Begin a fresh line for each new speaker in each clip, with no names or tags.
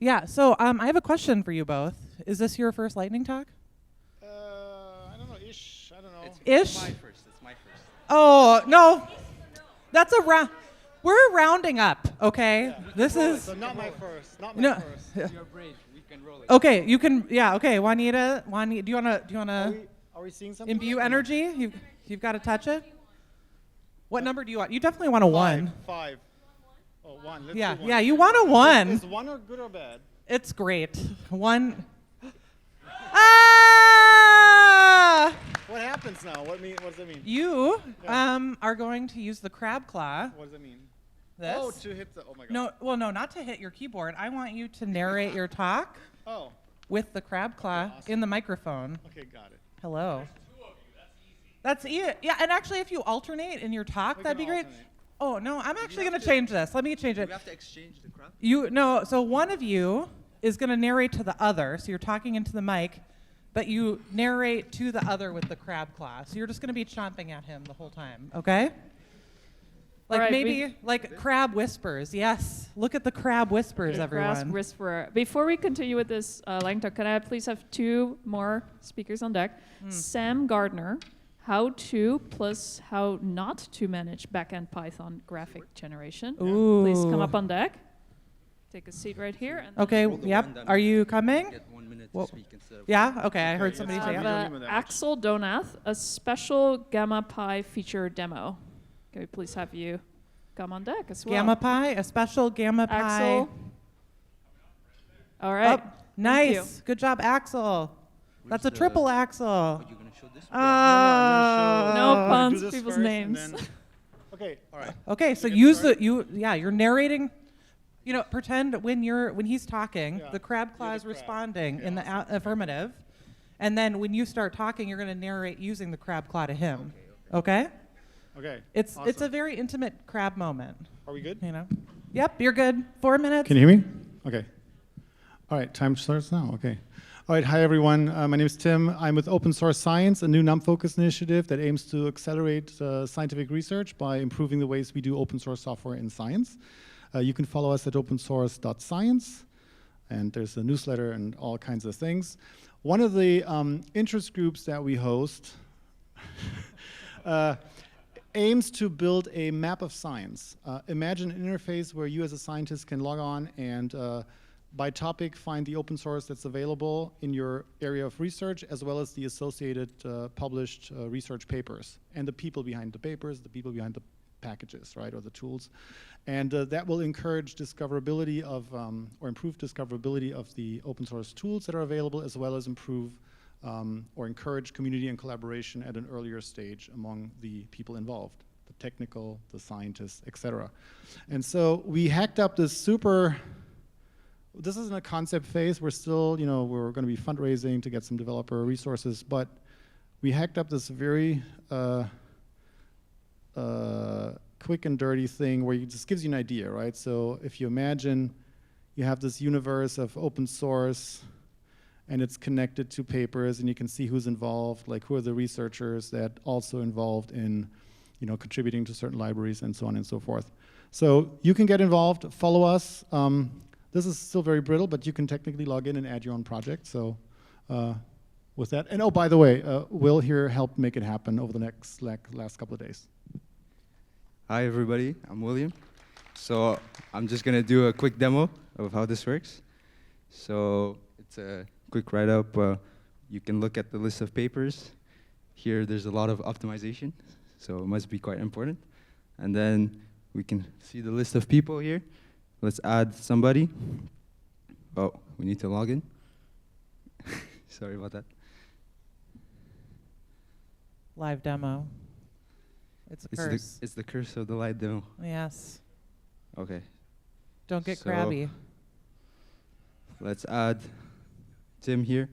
Yeah, so I have a question for you both. Is this your first lightning talk?
I don't know, ish. I don't know.
Ish?
My first. It's my first.
Oh, no. That's a round. We're rounding up, okay?
Yeah.
This is.
So not my first. Not my
No.
first.
You're brave. We can roll it.
Okay, you can. Yeah, okay. Juanita, do you
Are
wanna
we seeing something?
imbue energy? You've got to touch it. What number do you want? You definitely want a one.
Five. Oh, one. Let's
Yeah,
do one.
yeah. You want a one.
Is one or good or bad?
It's great. One. Ah!
What happens now? What does that mean?
You
Yeah.
are going to use the crab claw.
What does that mean?
This.
Oh, to hit the. Oh my god.
No, well, no, not to hit your keyboard. I want you to narrate your talk
Oh.
with the crab claw
awesome.
in the microphone.
Okay, got it.
Hello. That's it. Yeah, and actually, if you alternate in your talk,
We
that'd
can
be great.
alternate.
Oh no, I'm actually
have
going to
to-
change this. Let me change it.
We have to exchange the crowd.
So one of you is going to narrate to the other. So you're talking into the mic, but you narrate to the other with the crab claw. So you're just going to be chomping at him the whole time. Okay? Like
Alright,
maybe like crab whispers. Yes. Look at the crab whispers, everyone.
Grass whisperer. Before we continue with this lightning talk, can I please have two more speakers on deck? Sam Gardner, how to plus how not to manage backend Python graphic generation.
Ooh.
Please come up on deck. Take a seat right here. And
Okay.
Roll the
Yep.
one, then
Are you coming?
Get 1 minute
Whoa.
to speak instead of.
Yeah. Okay. I heard
yes.
somebody
Yeah,
say.
we
have
don't limit that much.
Axel Donath, a special Gamma Pi feature demo. Can we please have you come on deck as well?
Gamma Pi, a special Gamma Pi.
Axel. All right.
Oh, nice. Good job, Axel. That's a
the-
triple Axel.
Oh, you're gonna show this?
Oh.
No
Do
puns,
this
people's
first and
names.
then- Okay. All right.
Okay, so
get
use
started?
you're narrating. Pretend when he's talking,
Yeah.
the crab claw
You're
is
the crab.
responding
Okay,
in the affirmative, and then when you start talking, you're going to narrate using the crab claw to him. Okay?
Okay.
It's a
awesome.
very intimate crab moment.
Are we good?
Yep, you're good. 4 minutes.
Can you hear me? Okay. All right, time starts now. Okay. All right, hi everyone. My name is Tim. I'm with Open Source Science, a new NumFOCUS initiative that aims to accelerate scientific research by improving the ways we do open source software in science. You can follow us at opensource.science, and there's a newsletter and all kinds of things. One of the interest groups that we host aims to build a map of science. Imagine an interface where you as a scientist can log on and by topic find the open source that's available in your area of research, as well as the associated published research papers and the people behind the papers, the people behind the packages, right, or the tools. And that will encourage discoverability of, or improve discoverability of the open source tools that are available, as well as improve or encourage community and collaboration at an earlier stage among the people involved, the technical, the scientists, etc. And so we hacked up this this isn't a concept phase. We're still, we're going to be fundraising to get some developer resources, but we hacked up this very quick and dirty thing where it just gives you an idea, right? So if you imagine you have this universe of open source and it's connected to papers and you can see who's involved, like who are the researchers that also involved in contributing to certain libraries and so on and so forth. So you can get involved, follow us. This is still very brittle, but you can technically log in and add your own project. So with that, and oh, by the way, Will here helped make it happen over the last couple of days.
Hi everybody, I'm William. So I'm just gonna do a quick demo of how this works. So it's a quick write-up. You can look at the list of papers. Here there's a lot of optimization, so it must be quite important. And then we can see the list of people here. Let's add somebody. Oh, we need to log in. Sorry about that.
Live demo. It's a curse.
It's the curse of the live demo.
Yes.
Okay.
Don't get
So-
crabby.
Let's add Tim here,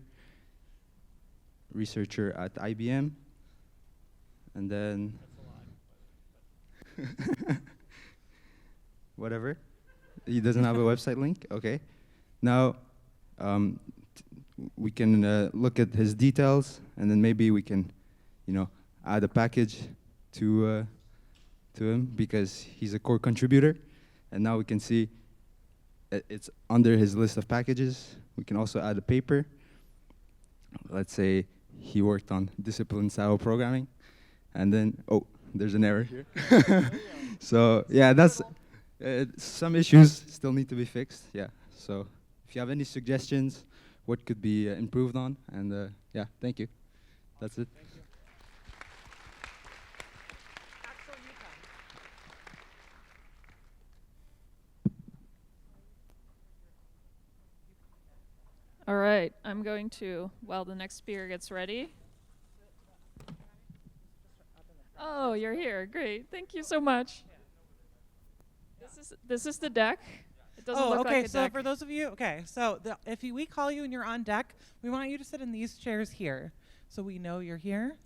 researcher at IBM, and then whatever. He doesn't have a website link. Okay. Now we can look at his details, and then maybe we can, add a package to him because he's a core contributor, and now we can see it's under his list of packages. We can also add a paper. Let's say he worked on discipline-style programming, and then, oh, there's an error here. So yeah, that's some issues still need to be fixed. Yeah. So if you have any suggestions, what could be improved on, and yeah, thank you. That's it.
Thank you. Axel, you come.
All right, I'm going to, while the next speaker gets ready. Oh, you're here. Great. Thank you so much. This is the deck. It doesn't look
okay.
like a
So
deck.
for those of you, so if we call you and you're on deck, we want you to sit in these chairs here, so we know you're here,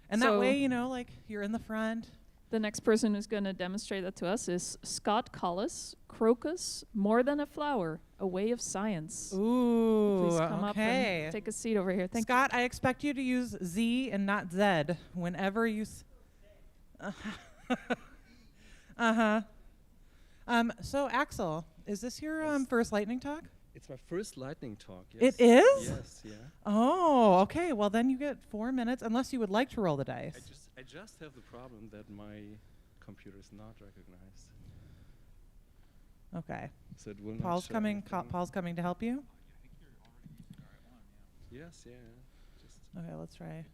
and that
So-
way, you know, like you're in the front.
The next person who's going to demonstrate that to us is Scott Collis, Crocus, More Than a Flower, A Way of Science.
Ooh.
Please come up
okay.
and take a seat over here. Thank
Scott, I expect you to use Z and not Z whenever you. Uh-huh. So Axel, is this your first lightning talk?
It's my first lightning talk. Yes.
It is?
Yes. Yeah.
Oh, okay. Well, then you get 4 minutes, unless you would like to roll the dice.
I just have the problem that my computer is not recognized,
Okay.
so it will not
Paul's
show
coming.
anything.
Paul's coming to help you.
Yes. Yeah. Just
Okay, let's try.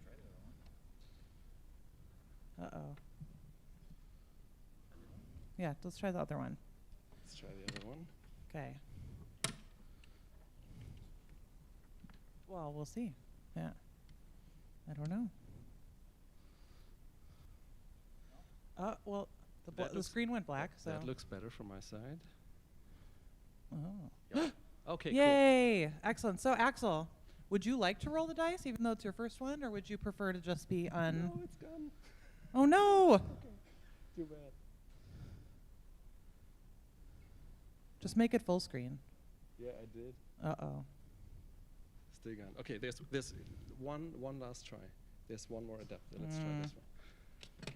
Uh-oh. Yeah, let's try the other one.
let's try the other one.
Okay. Well, we'll see. Yeah. I don't know. Well,
That
the
looks-
screen went black, so.
That looks better from my side.
Oh.
Okay.
Yay! Excellent. So, Axel, would you like to roll the dice, even though it's your first one, or would you prefer to just be
Cool.
on?
No, it's gone.
Oh no!
Too bad.
Just make it full screen.
Yeah, I did.
Uh-oh.
Still gone. Okay. There's one last try. There's one more adapter. Let's try this one.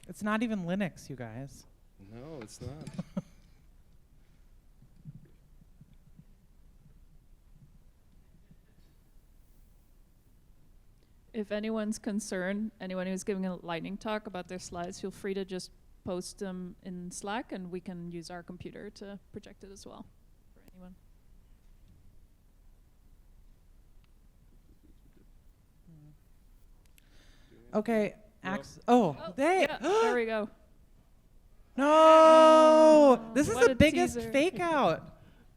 It's not even Linux, you guys.
No, it's not.
If anyone's concerned, anyone who's giving a lightning talk about their slides, feel free to just post them in Slack, and we can use our computer to project it as well for anyone.
Okay,
Well-
Oh, they.
Yeah, there we go.
No! This is
What
the
a
biggest
teaser.
fake out.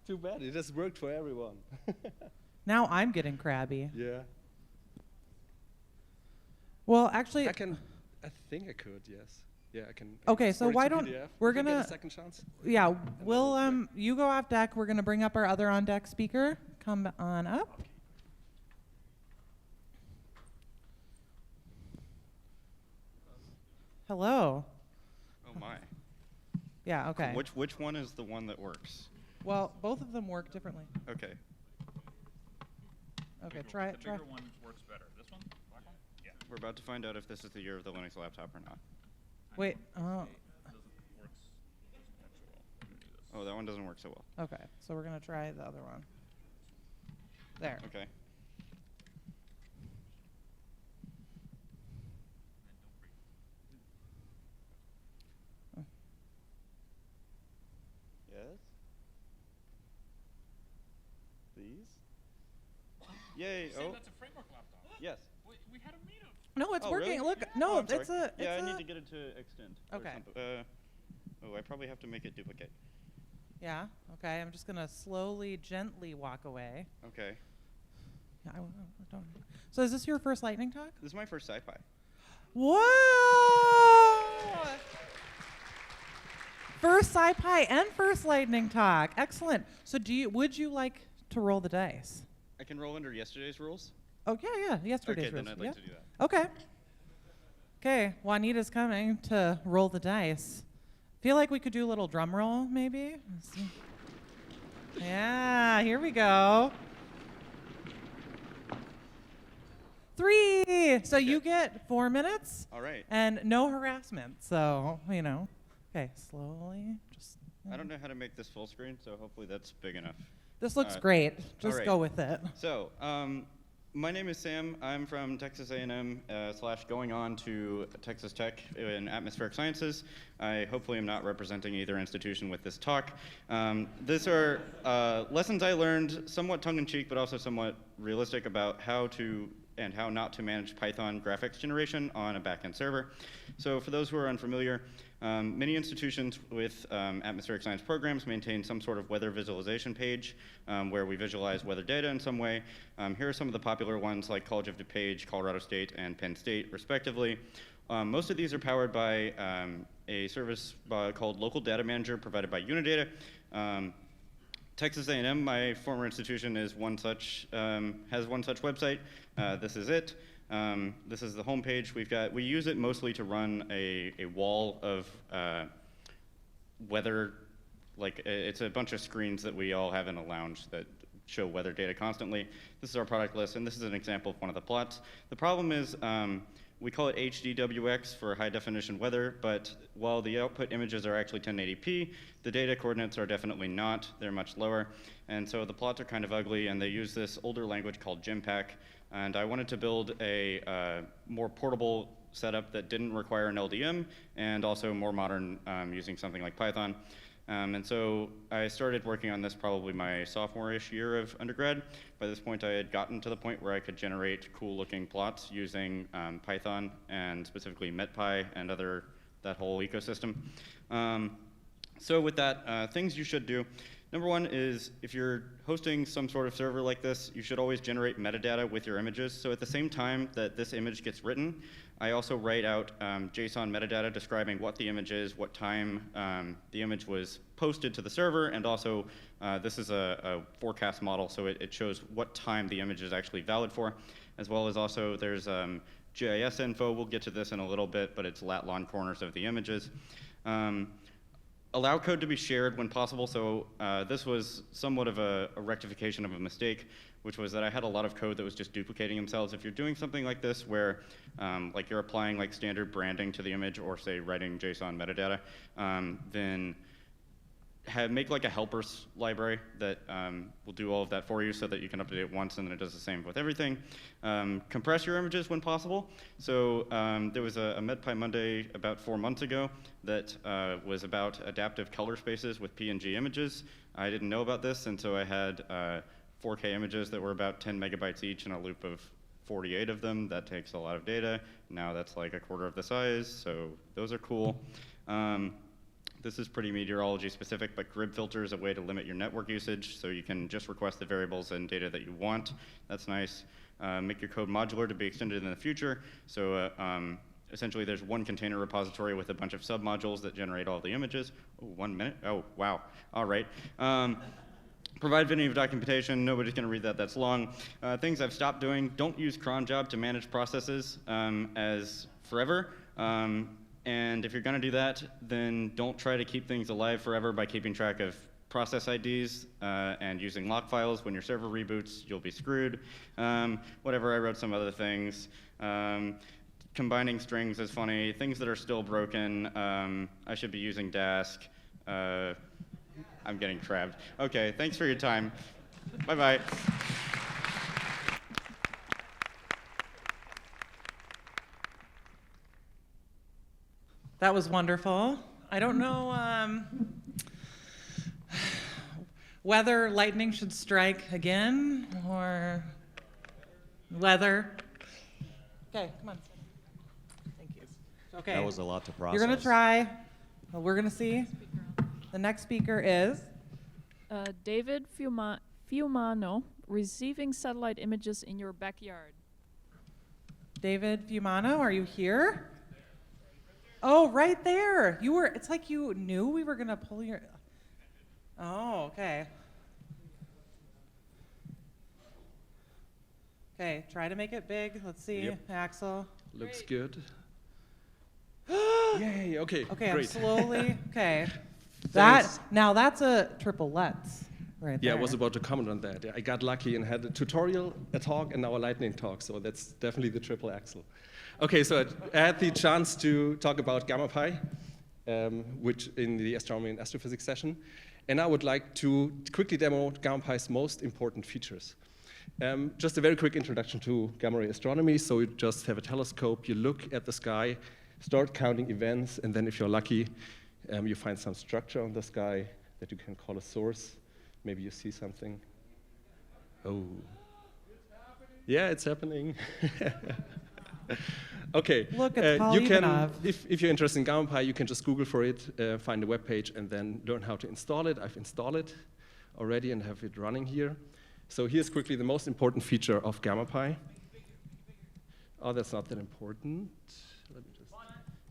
Too bad. It has worked for everyone.
Now I'm getting crabby.
Yeah.
Well, actually,
I think I could. Yes. Yeah, I can.
Okay, so
export it
why
to
don't-
PDF.
we're
We can get
gonna-
a second chance.
yeah, we'll you go off deck. We're gonna bring up our other on deck speaker. Come on up. Hello.
Oh my.
Yeah. Okay.
Which one is the one that works?
Well, both of them work differently.
Okay.
Okay. Try.
The bigger one works better. This one? Black one? Yeah.
We're about to find out if this is the year of the Linux laptop or not.
Wait.
It doesn't work so well. Let me do this.
Oh, that one doesn't work so well.
Okay. So we're gonna try the other one. There.
Okay. Yes. These. Yay!
See,
Oh,
that's a framework laptop.
yes.
We had a meetup.
No, it's
Oh,
working.
really?
Look.
Oh,
No,
I'm sorry.
it's a.
Yeah,
it's
I
a-
need to get it to extend. or
Okay.
something. Oh, I probably have to make it duplicate.
Yeah. Okay. I'm just gonna slowly, gently walk away.
Okay.
Yeah, I don't. So is this your first lightning talk?
This is my first SciPy.
Whoa! First SciPy and first lightning talk. Excellent. So would you like to roll the dice?
I can roll under yesterday's rules.
Oh yeah, yesterday's
Okay, then
rules.
I'd like
Yeah.
to do that.
Okay. Okay, Juanita's coming to roll the dice. Feel like we could do a little drum roll, maybe? Let's see. Yeah, here we go. 3. So you get 4 minutes
All right.
and no harassment. So, you know. Okay, slowly. Just.
I don't know how to make this full screen, so hopefully that's big enough.
This looks great. Just
right.
go with it.
So, my name is Sam. I'm from Texas A&M / going on to Texas Tech in atmospheric sciences. I hopefully am not representing either institution with this talk. These are lessons I learned, somewhat tongue-in-cheek, but also somewhat realistic about how to and how not to manage Python graphics generation on a backend server. So for those who are unfamiliar, many institutions with atmospheric science programs maintain some sort of weather visualization page where we visualize weather data in some way. Here are some of the popular ones like College of DuPage, Colorado State, and Penn State, respectively. Most of these are powered by a service called Local Data Manager provided by Unidata. Texas A&M, my former institution, is has one such website. This is it. This is the homepage. We use it mostly to run a wall of weather, like it's a bunch of screens that we all have in a lounge that show weather data constantly. This is our product list, and this is an example of one of the plots. The problem is we call it HDWX for high definition weather, but while the output images are actually 1080p, the data coordinates are definitely not. They're much lower. And so the plots are kind of ugly, and they use this older language called GIMPAC. And I wanted to build a more portable setup that didn't require an LDM, and also more modern using something like Python. And so I started working on this probably my sophomore-ish year of undergrad. By this point, I had gotten to the point where I could generate cool-looking plots using Python, and specifically MetPy and that whole ecosystem. So with that, things you should do. Number one is, if you're hosting some sort of server like this, you should always generate metadata with your images. So at the same time that this image gets written, I also write out JSON metadata describing what the image is, what time the image was posted to the server, and also this is a forecast model, so it shows what time the image is actually valid for, as well as also there's GIS info. We'll get to this in a little bit, but it's lat-long corners of the images. Allow code to be shared when possible. So this was somewhat of a rectification of a mistake, which was that I had a lot of code that was just duplicating themselves. If you're doing something like this where like you're applying like standard branding to the image, or say writing JSON metadata, then make like a helpers library that will do all of that for you so that you can update it once and then it does the same with everything. Compress your images when possible. So there was a MetPy Monday about 4 months ago that was about adaptive color spaces with PNG images. I didn't know about this, and so I had 4K images that were about 10 megabytes each in a loop of 48 of them. That takes a lot of data. Now that's like a quarter of the size, so those are cool. This is pretty meteorology specific, but grid filter is a way to limit your network usage, so you can just request the variables and data that you want. That's nice. Make your code modular to be extended in the future. So essentially there's one container repository with a bunch of submodules that generate all the images. Oh, 1 minute? Oh, wow. All right. Provide video documentation. Nobody's going to read that. That's long. Things I've stopped doing. Don't use cron job to manage processes as forever. And if you're going to do that, then don't try to keep things alive forever by keeping track of process IDs and using lock files. When your server reboots, you'll be screwed. Whatever, I wrote some other things. Combining strings is funny. Things that are still broken. I should be using Dask. I'm getting crabbed. Okay, thanks for your time. Bye-bye.
That was wonderful. I don't know whether lightning should strike again or weather. Okay, come on. Thank you. Okay.
That was a lot to process.
You're going to try. Well, we're going to see. The next speaker is?
David Fiumano, receiving satellite images in your backyard.
David Fiumano, are you here? Oh, right there. You were, it's like you knew we were going to pull your, oh, okay. Okay, try to make it big. Let's see,
Yep.
Axel.
Looks good. Yay, okay,
Okay, I'm
great.
slowly, okay.
Thanks.
Now that's a triple Lutz right
Yeah,
there.
I was about to comment on that. I got lucky and had a tutorial, a talk, and now a lightning talk, so that's definitely the triple axle. Okay, so I had the chance to talk about gamma pi, which in the astronomy and astrophysics session. And I would like to quickly demo GammaPy's most important features. Just a very quick introduction to gamma ray astronomy. So you just have a telescope, you look at the sky, start counting events, and then if you're lucky, you find some structure on the sky that you can call a source. Maybe you see something. Oh. Yeah, it's happening. Okay.
Look, it's
you can,
Polygonov.
if you're interested in GammaPy, you can just Google for it, find the web page, and then learn how to install it. I've installed it already and have it running here. So here's quickly the most important feature of GammaPy. Oh, that's not that important. Let me just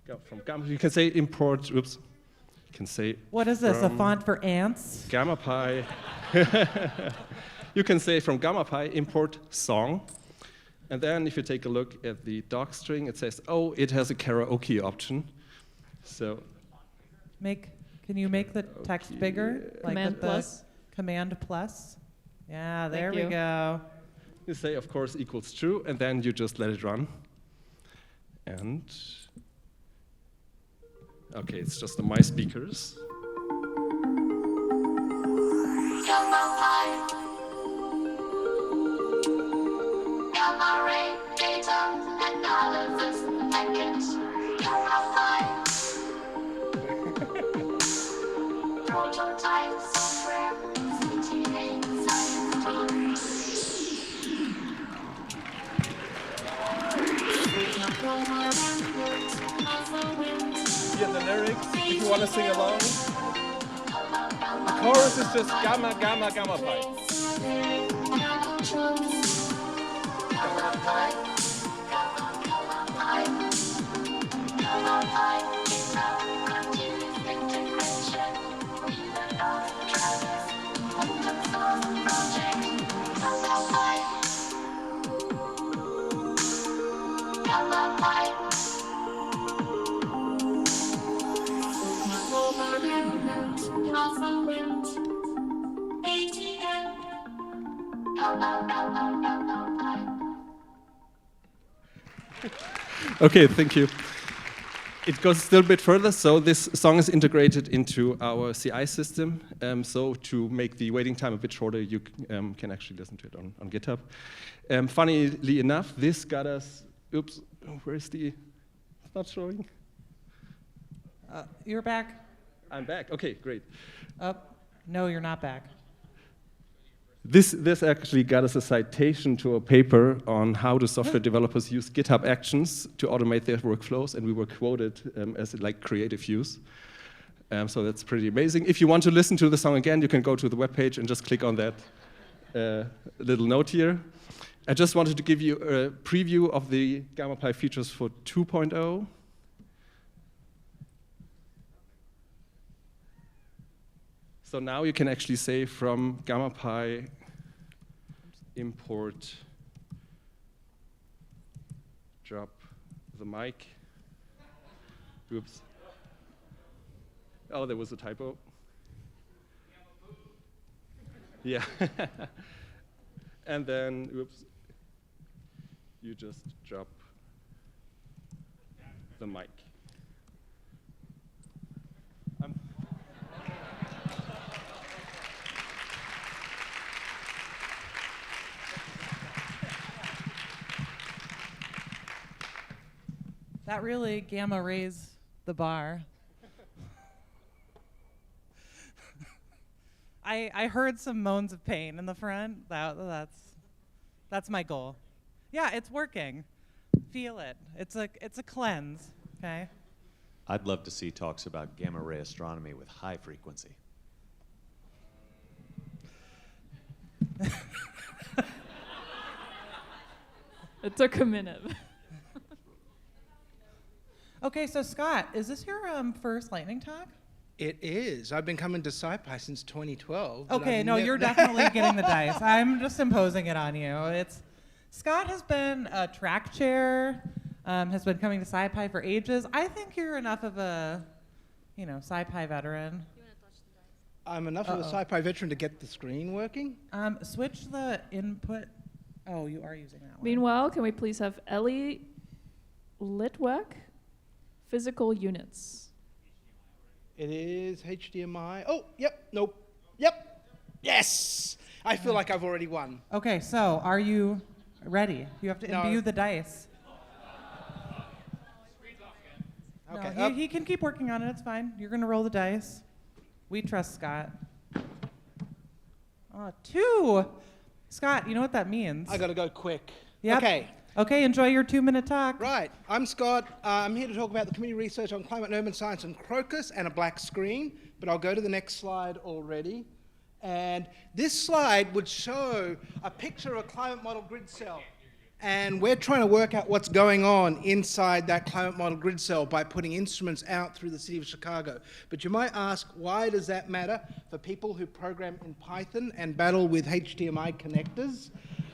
go from Gamma. You can say import. Oops. You can say.
What is this? A
from
font for ants?
GammaPy. You can say from GammaPy import song. And then if you take a look at the doc string, it says, oh, it has a karaoke option. So
Can you make the text bigger?
Command
with the
plus.
Command plus. Yeah,
Thank
there we
you.
go.
you say, of course, equals true, and then you just let it run. And okay, it's just the my speakers.
Gamma ray data analysis package. GammaPy. Prototype software. CTA science team.
Here the lyrics, if you want to sing along. The chorus is just gamma, gamma, GammaPy. Okay, thank you. It goes still a bit further. So this song is integrated into our CI system. So to make the waiting time a bit shorter, you can actually listen to it on GitHub. Funnily enough, this got us, oops, where's the, it's not showing.
You're back.
I'm back, okay, great.
No, you're not back.
This actually got us a citation to a paper on how do software developers use GitHub Actions to automate their workflows, and we were quoted as like creative use. So that's pretty amazing. If you want to listen to the song again, you can go to the webpage and just click on that little note here. I just wanted to give you a preview of the GammaPy features for 2.0. So now you can actually say from GammaPy import drop the mic. Oops. Oh, there was a typo. Yeah. And then, oops, you just drop the mic.
That really gamma raised the bar. I heard some moans of pain in the front. That's my goal. Yeah, it's working. Feel it. It's a cleanse. Okay.
I'd love to see talks about gamma ray astronomy with high frequency.
It took a minute.
Okay, so Scott, is this your first lightning talk?
It is. I've been coming to SciPy since 2012. but
Okay,
I've
no, you're definitely getting the dice. I'm just imposing it on you. Scott has been a track chair, has been coming to SciPy for ages. I think you're enough of a, SciPy veteran.
I'm enough of a SciPy veteran to get the screen working.
Switch the input. Oh, you are using that one.
Meanwhile, can we please have Ellie Litwack, physical units?
It is HDMI. Oh, yep, nope. Yep. Yes. I feel like I've already won.
Okay, so are you ready? You have to
No.
imbue the dice.
Okay.
No, he can keep working on it. It's fine. You're going to roll the dice. We trust Scott. 2. Scott, you know what that means?
I got to go quick.
Yep.
Okay.
Okay, enjoy your 2-minute talk.
Right. I'm Scott. I'm here to talk about the community research on climate and urban science and Crocus and a black screen, but I'll go to the next slide already. And this slide would show a picture of a climate model grid cell. And we're trying to work out what's going on inside that climate model grid cell by putting instruments out through the city of Chicago. But you might ask, why does that matter for people who program in Python and battle with HDMI connectors?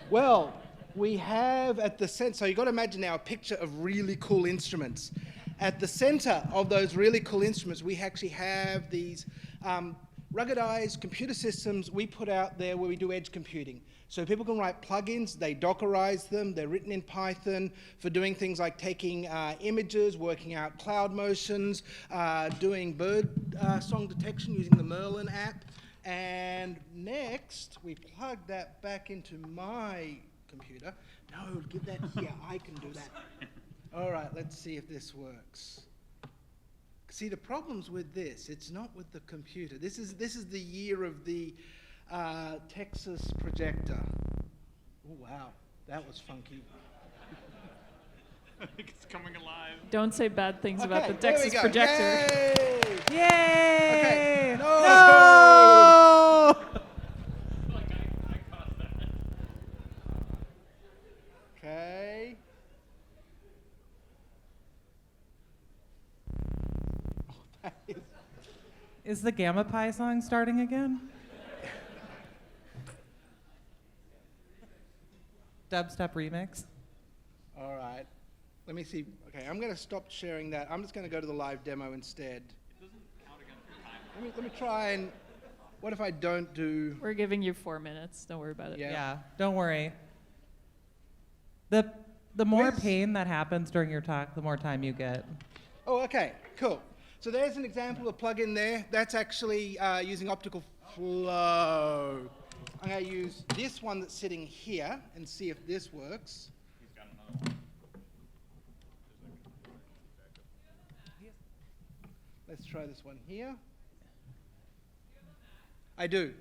Well, we have at the center, so you've got to imagine now a picture of really cool instruments. At the center of those really cool instruments, we actually have these ruggedized computer systems we put out there where we do edge computing. So people can write plugins, they Dockerize them, they're written in Python for doing things like taking images, working out cloud motions, doing bird song detection using the Merlin app. And next, we plug that back into my computer. No, give that here, I can do that. All right, let's see if this works. See, the problem's with this. It's not with the computer. This is the year of the Texas projector. Oh, wow. That was funky.
I think it's coming alive.
Don't say bad things about
Okay,
the
there we
Texas
go.
projector.
Yay!
Yay!
Okay.
No!
Like I caused that.
Okay. Oh, that is...
Is the Gamma Pi song starting again? Dubstep remix.
All right. Let me see. Okay, I'm going to stop sharing that. I'm just going to go to the live demo instead.
It doesn't count against the time.
Let me try and... What if I don't do...
We're giving you 4 minutes. Don't worry about it.
Yeah.
Yeah, don't worry. The more
Where's-
pain that happens during your talk, the more time you get.
Oh, okay, cool. So there's an example of plug-in there. That's actually using optical flow. I'm going to use this one that's sitting here and see if this works.
He's got another one.
Let's try this one here. I do.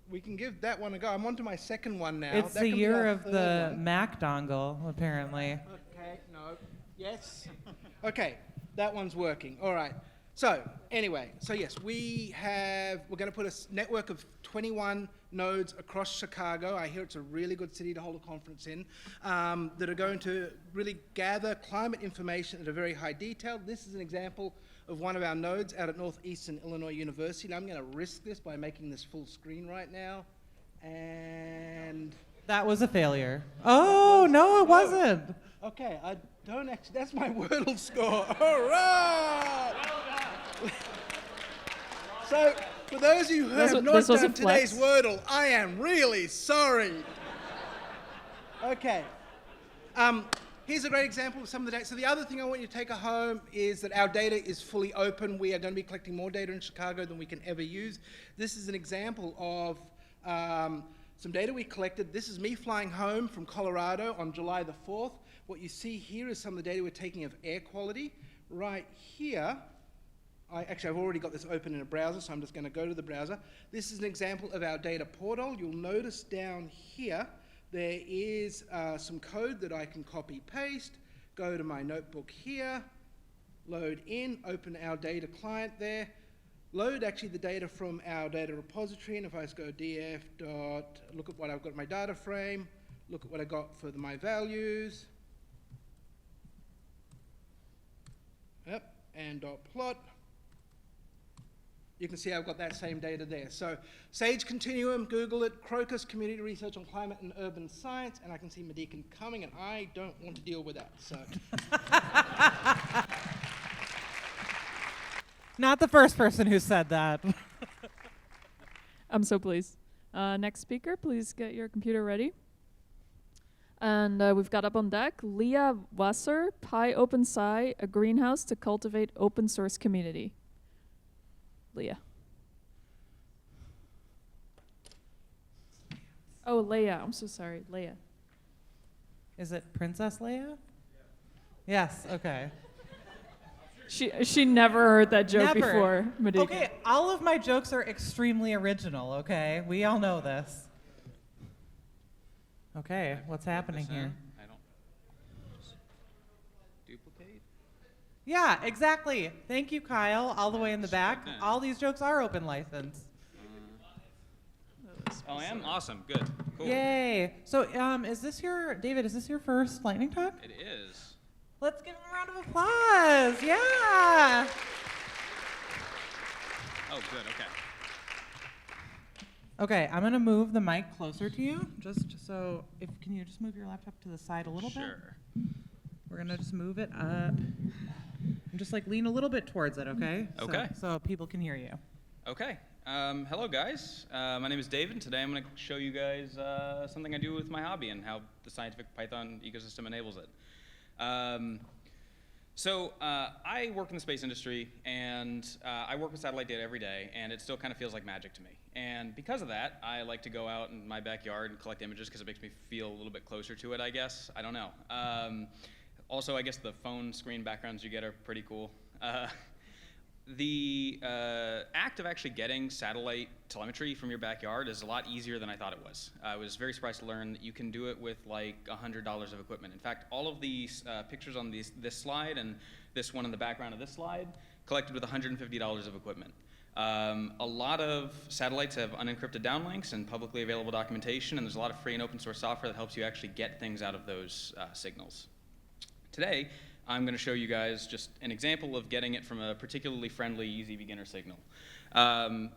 We can give that one a go. I'm on to my second one now.
It's
That
the
can be
year
our
of
third
the
one.
Mac dongle, apparently.
Okay, no. Yes. Okay, that one's working. All right. So, anyway, so yes, we're going to put a network of 21 nodes across Chicago. I hear it's a really good city to hold a conference in, that are going to really gather climate information at a very high detail. This is an example of one of our nodes out at Northeastern Illinois University. Now, I'm going to risk this by making this full screen right now. And...
That was a failure. Oh, no, it wasn't.
Okay, I don't actually, that's my Wordle score. All right! So, for those of you who
This
have
wa-
not
this was a
done today's
flex.
Wordle, I am really sorry. Okay. Here's a great example of some of the data. So the other thing I want you to take home is that our data is fully open. We are going to be collecting more data in Chicago than we can ever use. This is an example of some data we collected. This is me flying home from Colorado on July the 4th. What you see here is some of the data we're taking of air quality. Right here, I've already got this open in a browser, so I'm just going to go to the browser. This is an example of our data portal. You'll notice down here, there is some code that I can copy paste, go to my notebook here, load in, open our data client there, load actually the data from our data repository, and if I just go df dot, look at what I've got in my data frame, look at what I got for my values, yep, and dot plot. You can see I've got that same data there. So Sage Continuum, Google it, Crocus Community Research on Climate and Urban Science, and I can see Medican coming, and I don't want to deal with that. So
Not the first person who said that.
I'm so pleased. Next speaker, please get your computer ready. And we've got up on deck Leah Wasser, Pi OpenSci, a greenhouse to cultivate open source community. Leah. Oh, Leia. I'm so sorry, Leia.
Is it Princess Leia? Yes, okay.
She never heard that joke
Never.
before, Madika.
Okay, all of my jokes are extremely original, okay? We all know this. Okay, what's happening here?
I don't just duplicate.
Yeah, exactly. Thank you, Kyle, all the way in the back.
Then.
All these jokes are open license.
Oh, I am? Awesome. Good. Cool.
Yay. So, David, is this your first lightning talk?
It is.
Let's give him a round of applause. Yeah.
Oh, good. Okay.
Okay, I'm gonna move the mic closer to you, just so can you just move your laptop to the side a little bit?
Sure.
We're gonna just move it up and just like lean a little bit towards it, okay?
Okay.
So people can hear you.
Okay. Hello, guys. My name is David, and today I'm going to show you guys something I do with my hobby and how the scientific Python ecosystem enables it. I work in the space industry, and I work with satellite data every day, and it still kind of feels like magic to me. And because of that, I like to go out in my backyard and collect images because it makes me feel a little bit closer to it, I guess. I don't know. Also, I guess the phone screen backgrounds you get are pretty cool. The act of actually getting satellite telemetry from your backyard is a lot easier than I thought it was. I was very surprised to learn that you can do it with like $100 of equipment. In fact, all of these pictures on this slide and this one in the background of this slide collected with $150 of equipment. A lot of satellites have unencrypted downlinks and publicly available documentation, and there's a lot of free and open source software that helps you actually get things out of those signals. Today, I'm going to show you guys just an example of getting it from a particularly friendly, easy beginner signal. The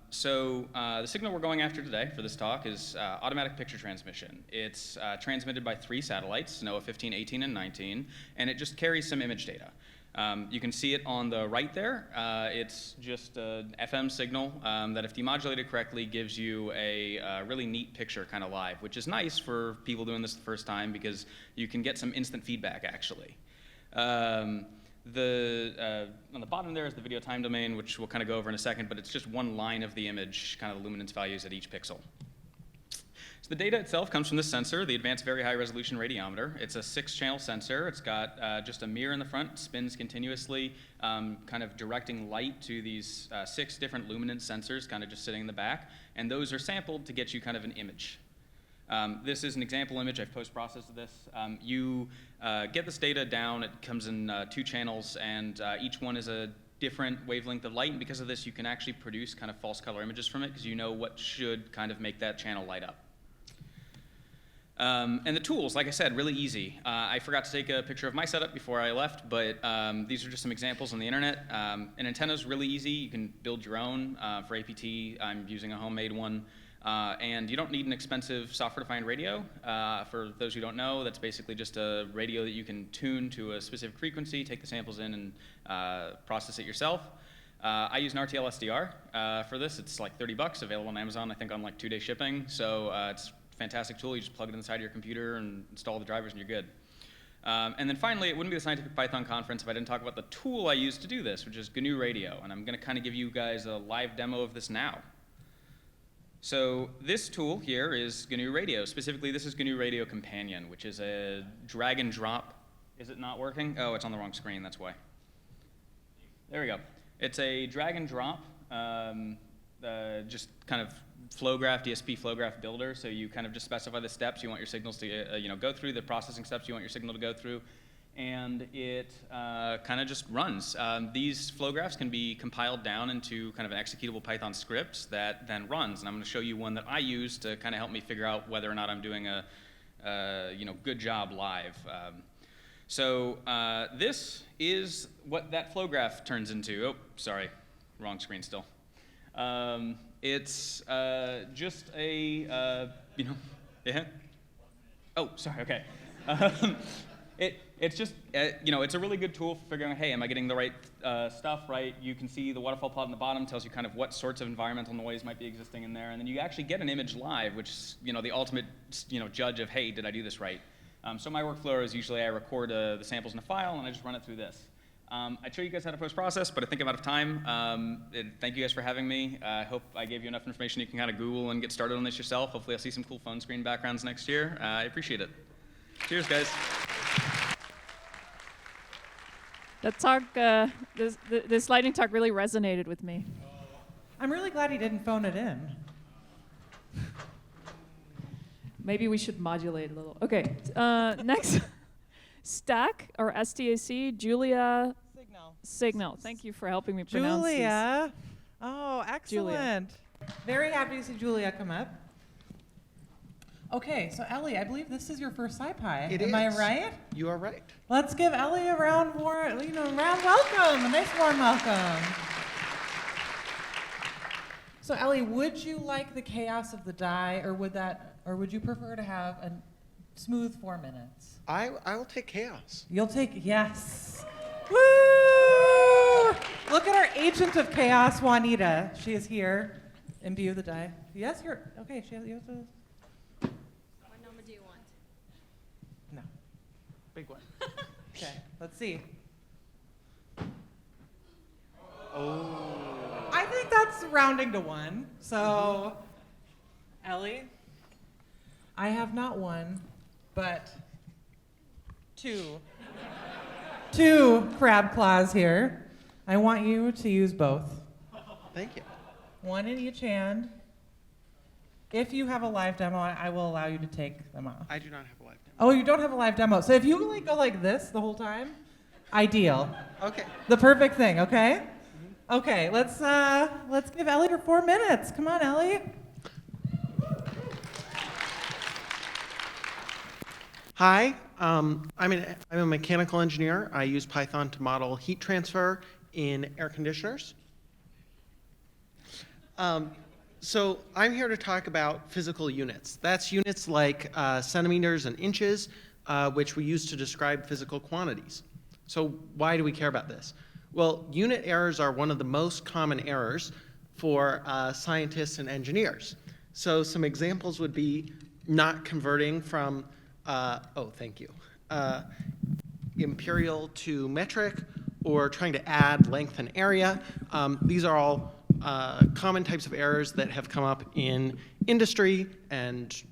signal we're going after today for this talk is automatic picture transmission. It's transmitted by 3 satellites, NOAA 15, 18, and 19, and it just carries some image data. You can see it on the right there. It's just an FM signal that, if demodulated correctly, gives you a really neat picture kind of live, which is nice for people doing this the first time because you can get some instant feedback, actually. On the bottom there is the video time domain, which we'll kind of go over in a second, but it's just one line of the image, kind of the luminance values at each pixel. So the data itself comes from this sensor, the Advanced Very High Resolution Radiometer. It's a 6-channel sensor. It's got just a mirror in the front, spins continuously, kind of directing light to these 6 different luminance sensors, kind of just sitting in the back, and those are sampled to get you kind of an image. This is an example image. I've post-processed this. You get this data down. It comes in 2 channels, and each one is a different wavelength of light. And because of this, you can actually produce kind of false color images from it because you know what should kind of make that channel light up. And the tools, like I said, really easy. I forgot to take a picture of my setup before I left, but these are just some examples on the internet. An antenna is really easy. You can build your own. For APT, I'm using a homemade one. And you don't need an expensive software-defined radio. For those who don't know, that's basically just a radio that you can tune to a specific frequency, take the samples in, and process it yourself. I use an RTL SDR for this. It's like $30, available on Amazon, I think on like 2-day shipping. So it's a fantastic tool. You just plug it inside of your computer and install the drivers, and you're good. And then finally, it wouldn't be the SciPy Python Conference if I didn't talk about the tool I use to do this, which is GNU Radio. And I'm going to kind of give you guys a live demo of this now. So this tool here is GNU Radio. Specifically, this is GNU Radio Companion, which is a drag and drop. Is it not working? Oh, it's on the wrong screen, that's why. There we go. It's a drag and drop, just kind of flow graph, DSP flow graph builder. So you kind of just specify the steps you want your signals to go through, the processing steps you want your signal to go through, and it kind of just runs. These flow graphs can be compiled down into kind of an executable Python script that then runs. And I'm going to show you one that I use to kind of help me figure out whether or not I'm doing a good job live. This is what that flow graph turns into. Oh, sorry, wrong screen still. It's just a, yeah. Oh, sorry, okay. It's just, it's a really good tool for figuring out, hey, am I getting the right stuff right? You can see the waterfall plot on the bottom tells you kind of what sorts of environmental noise might be existing in there, and then you actually get an image live, which is, the ultimate, judge of, hey, did I do this right? So my workflow is usually I record the samples in a file, and I just run it through this. I'd show you guys how to post-process, but I think I'm out of time. Thank you guys for having me. I hope I gave you enough information you can kind of Google and get started on this yourself. Hopefully I'll see some cool phone screen backgrounds next year. I appreciate it. Cheers, guys.
That talk, this lightning talk really resonated with me.
I'm really glad he didn't phone it in.
Maybe we should modulate a little. Okay, next. Stack, or STAC, Julia Signal. Thank you for helping me pronounce these.
Julia. Oh, excellent. Very happy to see Julia come up. Okay, so Ellie, I believe this is your first SciPy.
It
Am I
is.
right?
You are right.
Let's give Ellie a round welcome, a nice warm welcome. So Ellie, would you like the chaos of the die, or would you prefer to have a smooth 4 minutes?
I will take chaos.
You'll take, yes. Woo! Look at our agent of chaos, Juanita. She is here in view of the die. Yes, you're, okay, you have to.
What number do you want?
No.
Big one.
Okay, let's see.
Oh.
I think that's rounding to 1. So, Ellie, I have not 1, but 2. 2 crab claws here. I want you to use both.
Thank you.
1 in each hand. If you have a live demo, I will allow you to take them off.
I do not have a live demo.
Oh, you don't have a live demo. So if you like go like this the whole time, ideal.
Okay.
The perfect thing, okay? Okay, let's give Ellie her 4 minutes. Come on, Ellie.
Hi, I'm a mechanical engineer. I use Python to model heat transfer in air conditioners. So I'm here to talk about physical units. That's units like centimeters and inches, which we use to describe physical quantities. So why do we care about this? Well, unit errors are one of the most common errors for scientists and engineers. So some examples would be not converting from, imperial to metric, or trying to add length and area. These are all common types of errors that have come up in industry and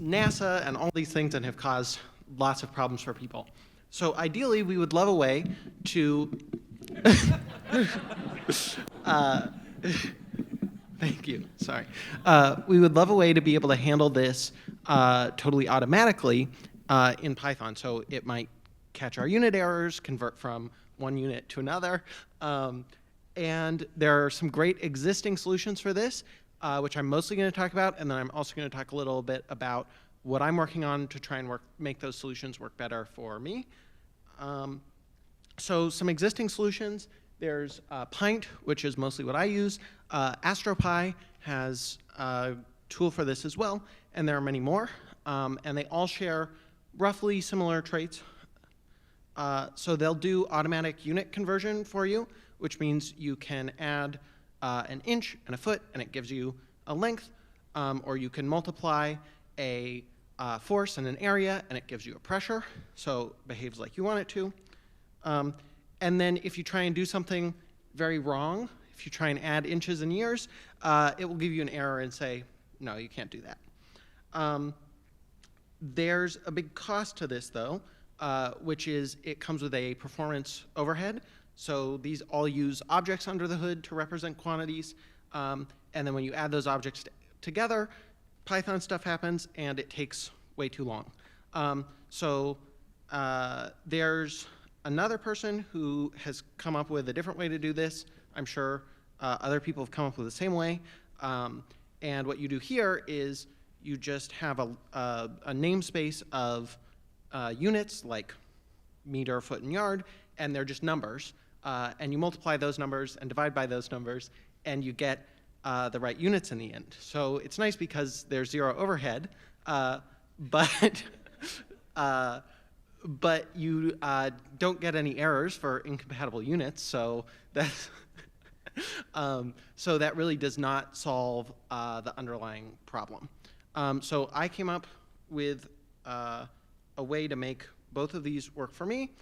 NASA and all these things, and have caused lots of problems for people. So ideally, we would love a way to thank you, sorry. We would love a way to be able to handle this totally automatically in Python. So it might catch our unit errors, convert from one unit to another. And there are some great existing solutions for this, which I'm mostly going to talk about, and then I'm also going to talk a little bit about what I'm working on to try and make those solutions work better for me. So some existing solutions, there's Pint, which is mostly what I use. AstroPy has a tool for this as well, and there are many more. And they all share roughly similar traits. So they'll do automatic unit conversion for you, which means you can add an inch and a foot, and it gives you a length. Or you can multiply a force and an area, and it gives you a pressure. So it behaves like you want it to. And then if you try and do something very wrong, if you try and add inches and years, it will give you an error and say, no, you can't do that. There's a big cost to this, though, which is it comes with a performance overhead. So these all use objects under the hood to represent quantities. And then when you add those objects together, Python stuff happens, and it takes way too long. There's another person who has come up with a different way to do this. I'm sure other people have come up with the same way. And what you do here is you just have a namespace of units like meter, foot, and yard, and they're just numbers. And you multiply those numbers and divide by those numbers, and you get the right units in the end. So it's nice because there's zero overhead, but you don't get any errors for incompatible units. So that's so that really does not solve the underlying problem. So I came up with a way to make both of these work for me.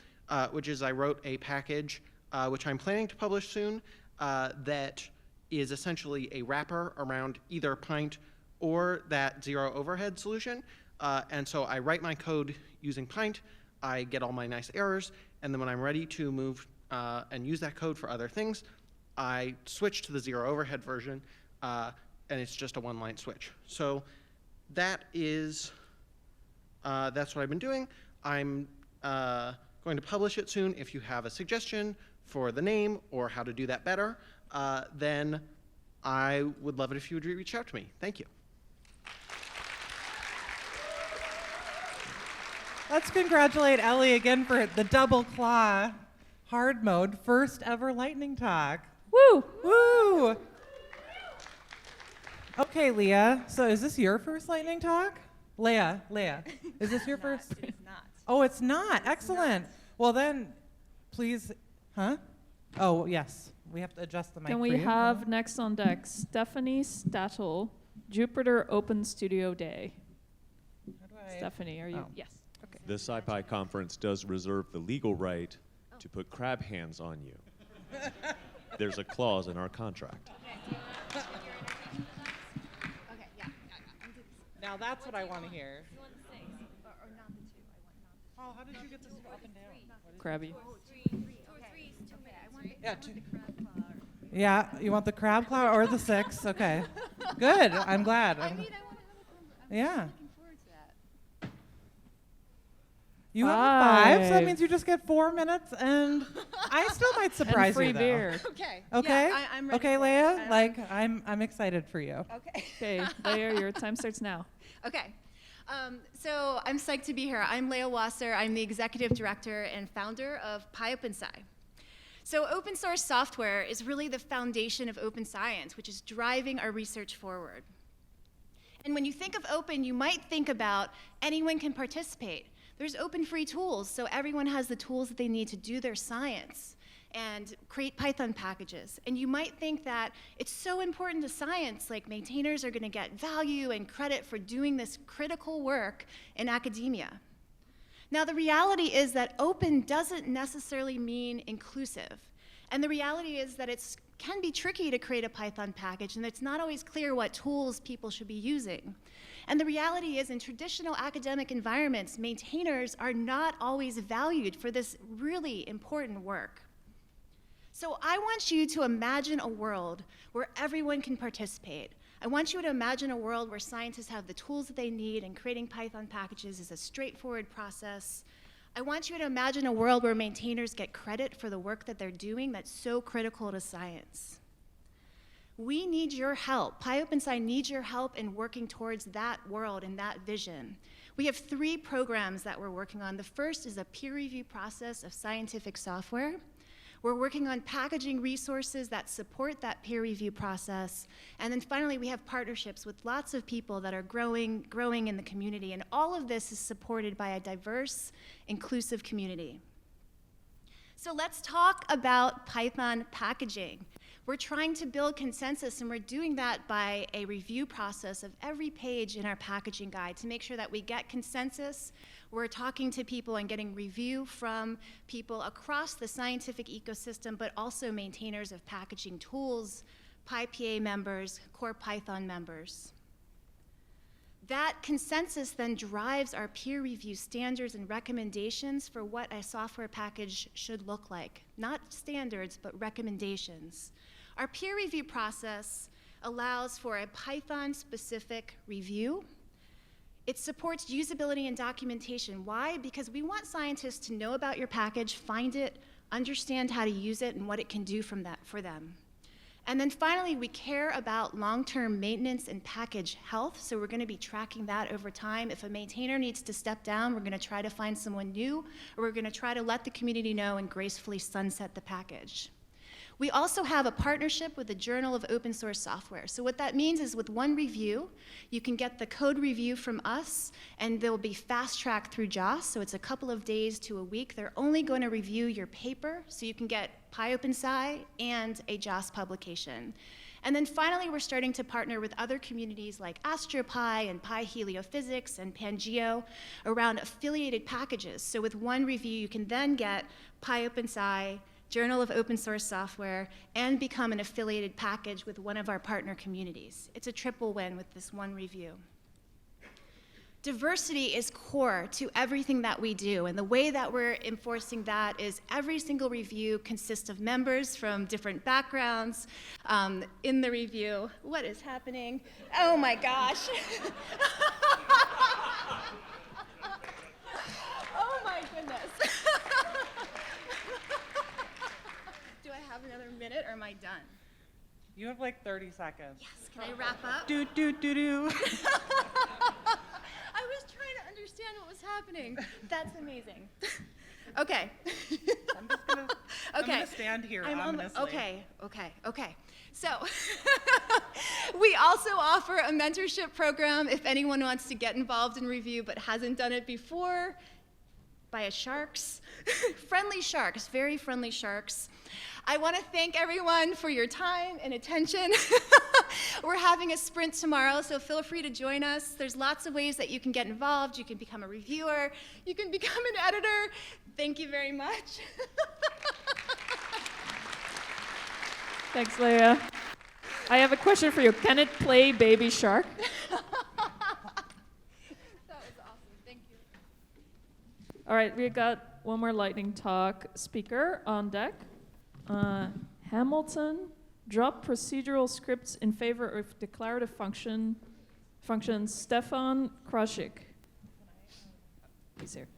which is I wrote a package which I'm planning to publish soon that is essentially a wrapper around either Pint or that zero overhead solution. And so I write my code using Pint, I get all my nice errors, and then when I'm ready to move and use that code for other things, I switch to the zero overhead version, and it's just a one-line switch. So that is, that's what I've been doing. I'm going to publish it soon. If you have a suggestion for the name or how to do that better, then I would love it if you would reach out to me. Thank you.
Let's congratulate Ellie again for the double claw hard mode first ever lightning talk.
Woo!
Woo! Okay, Leah. So is this your first lightning talk? Leah, is this your first?
It is not.
Oh, it's not. Excellent. Well then, please, huh? Oh, yes. We have to adjust the mic.
Can
for
we
you.
have next on deck Stephanie Stattel, Jupyter Open Studio Day?
How do I-
Stephanie, are you?
Oh.
Yes. Okay.
The SciPy Conference does reserve the legal right to put crab hands on you. There's a clause in our contract.
Okay, yeah. I'm doing this.
Now that's what I want to hear.
You want the six, or not the two? I want not the
Oh, how did you get this up and down?
Crabby.
three. Two or three is too many. I want the,
Yeah,
I want
two.
the crab claw.
Yeah, you want the crab claw or the six? Okay. Good. I'm glad.
I want to have a conversation. I'm
Yeah.
looking forward to that.
You have a 5, so that
Five.
means you just get 4 minutes, and I still might surprise
And free
you, though.
beer.
Okay.
Okay.
Yeah, I'm ready.
Okay,
for it.
Leah. Like I'm excited for you.
Okay.
Okay, Leah, your time starts now.
Okay. So I'm psyched to be here. I'm Leah Wasser. I'm the executive director and founder of PyOpenSci. So open source software is really the foundation of open science, which is driving our research forward. And when you think of open, you might think about anyone can participate. There's open free tools, so everyone has the tools that they need to do their science and create Python packages. And you might think that it's so important to science, like maintainers are going to get value and credit for doing this critical work in academia. Now, the reality is that open doesn't necessarily mean inclusive. And the reality is that it can be tricky to create a Python package, and it's not always clear what tools people should be using. And the reality is, in traditional academic environments, maintainers are not always valued for this really important work. So I want you to imagine a world where everyone can participate. I want you to imagine a world where scientists have the tools that they need, and creating Python packages is a straightforward process. I want you to imagine a world where maintainers get credit for the work that they're doing that's so critical to science. We need your help. PyOpenSci needs your help in working towards that world and that vision. We have 3 programs that we're working on. The first is a peer review process of scientific software. We're working on packaging resources that support that peer review process. And then finally, we have partnerships with lots of people that are growing in the community. And all of this is supported by a diverse, inclusive community. So let's talk about Python packaging. We're trying to build consensus, and we're doing that by a review process of every page in our packaging guide to make sure that we get consensus. We're talking to people and getting review from people across the scientific ecosystem, but also maintainers of packaging tools, PyPA members, core Python members. That consensus then drives our peer review standards and recommendations for what a software package should look like. Not standards, but recommendations. Our peer review process allows for a Python-specific review. It supports usability and documentation. Why? Because we want scientists to know about your package, find it, understand how to use it, and what it can do for them. And then finally, we care about long-term maintenance and package health, so we're going to be tracking that over time. If a maintainer needs to step down, we're going to try to find someone new, or we're going to try to let the community know and gracefully sunset the package. We also have a partnership with the Journal of Open Source Software. So what that means is with one review, you can get the code review from us, and they'll be fast-tracked through JOS, so it's a couple of days to a week. They're only going to review your paper, so you can get PyOpenSci and a JOS publication. And then finally, we're starting to partner with other communities like AstroPy and PyHeliophysics and Pangeo around affiliated packages. So with one review, you can then get PyOpenSci, Journal of Open Source Software, and become an affiliated package with one of our partner communities. It's a triple win with this one review. Diversity is core to everything that we do, and the way that we're enforcing that is every single review consists of members from different backgrounds in the review. What is happening? Oh my gosh. Oh my goodness. Do I have another minute or am I done?
You have like 30 seconds.
Yes, can I wrap up?
Do, do, do, do.
I was trying to understand what was happening. That's amazing. Okay.
I'm gonna stand here ominously.
Okay. So we also offer a mentorship program if anyone wants to get involved in review but hasn't done it before. By sharks, friendly sharks, very friendly sharks. I want to thank everyone for your time and attention. We're having a sprint tomorrow, so feel free to join us. There's lots of ways that you can get involved. You can become a reviewer. You can become an editor. Thank you very much.
Thanks, Leah. I have a question for you. Can it play Baby Shark? All right, we got one more lightning talk speaker on deck. Hamilton, drop procedural scripts in favor of declarative functions. Stefan Krasik. He's here.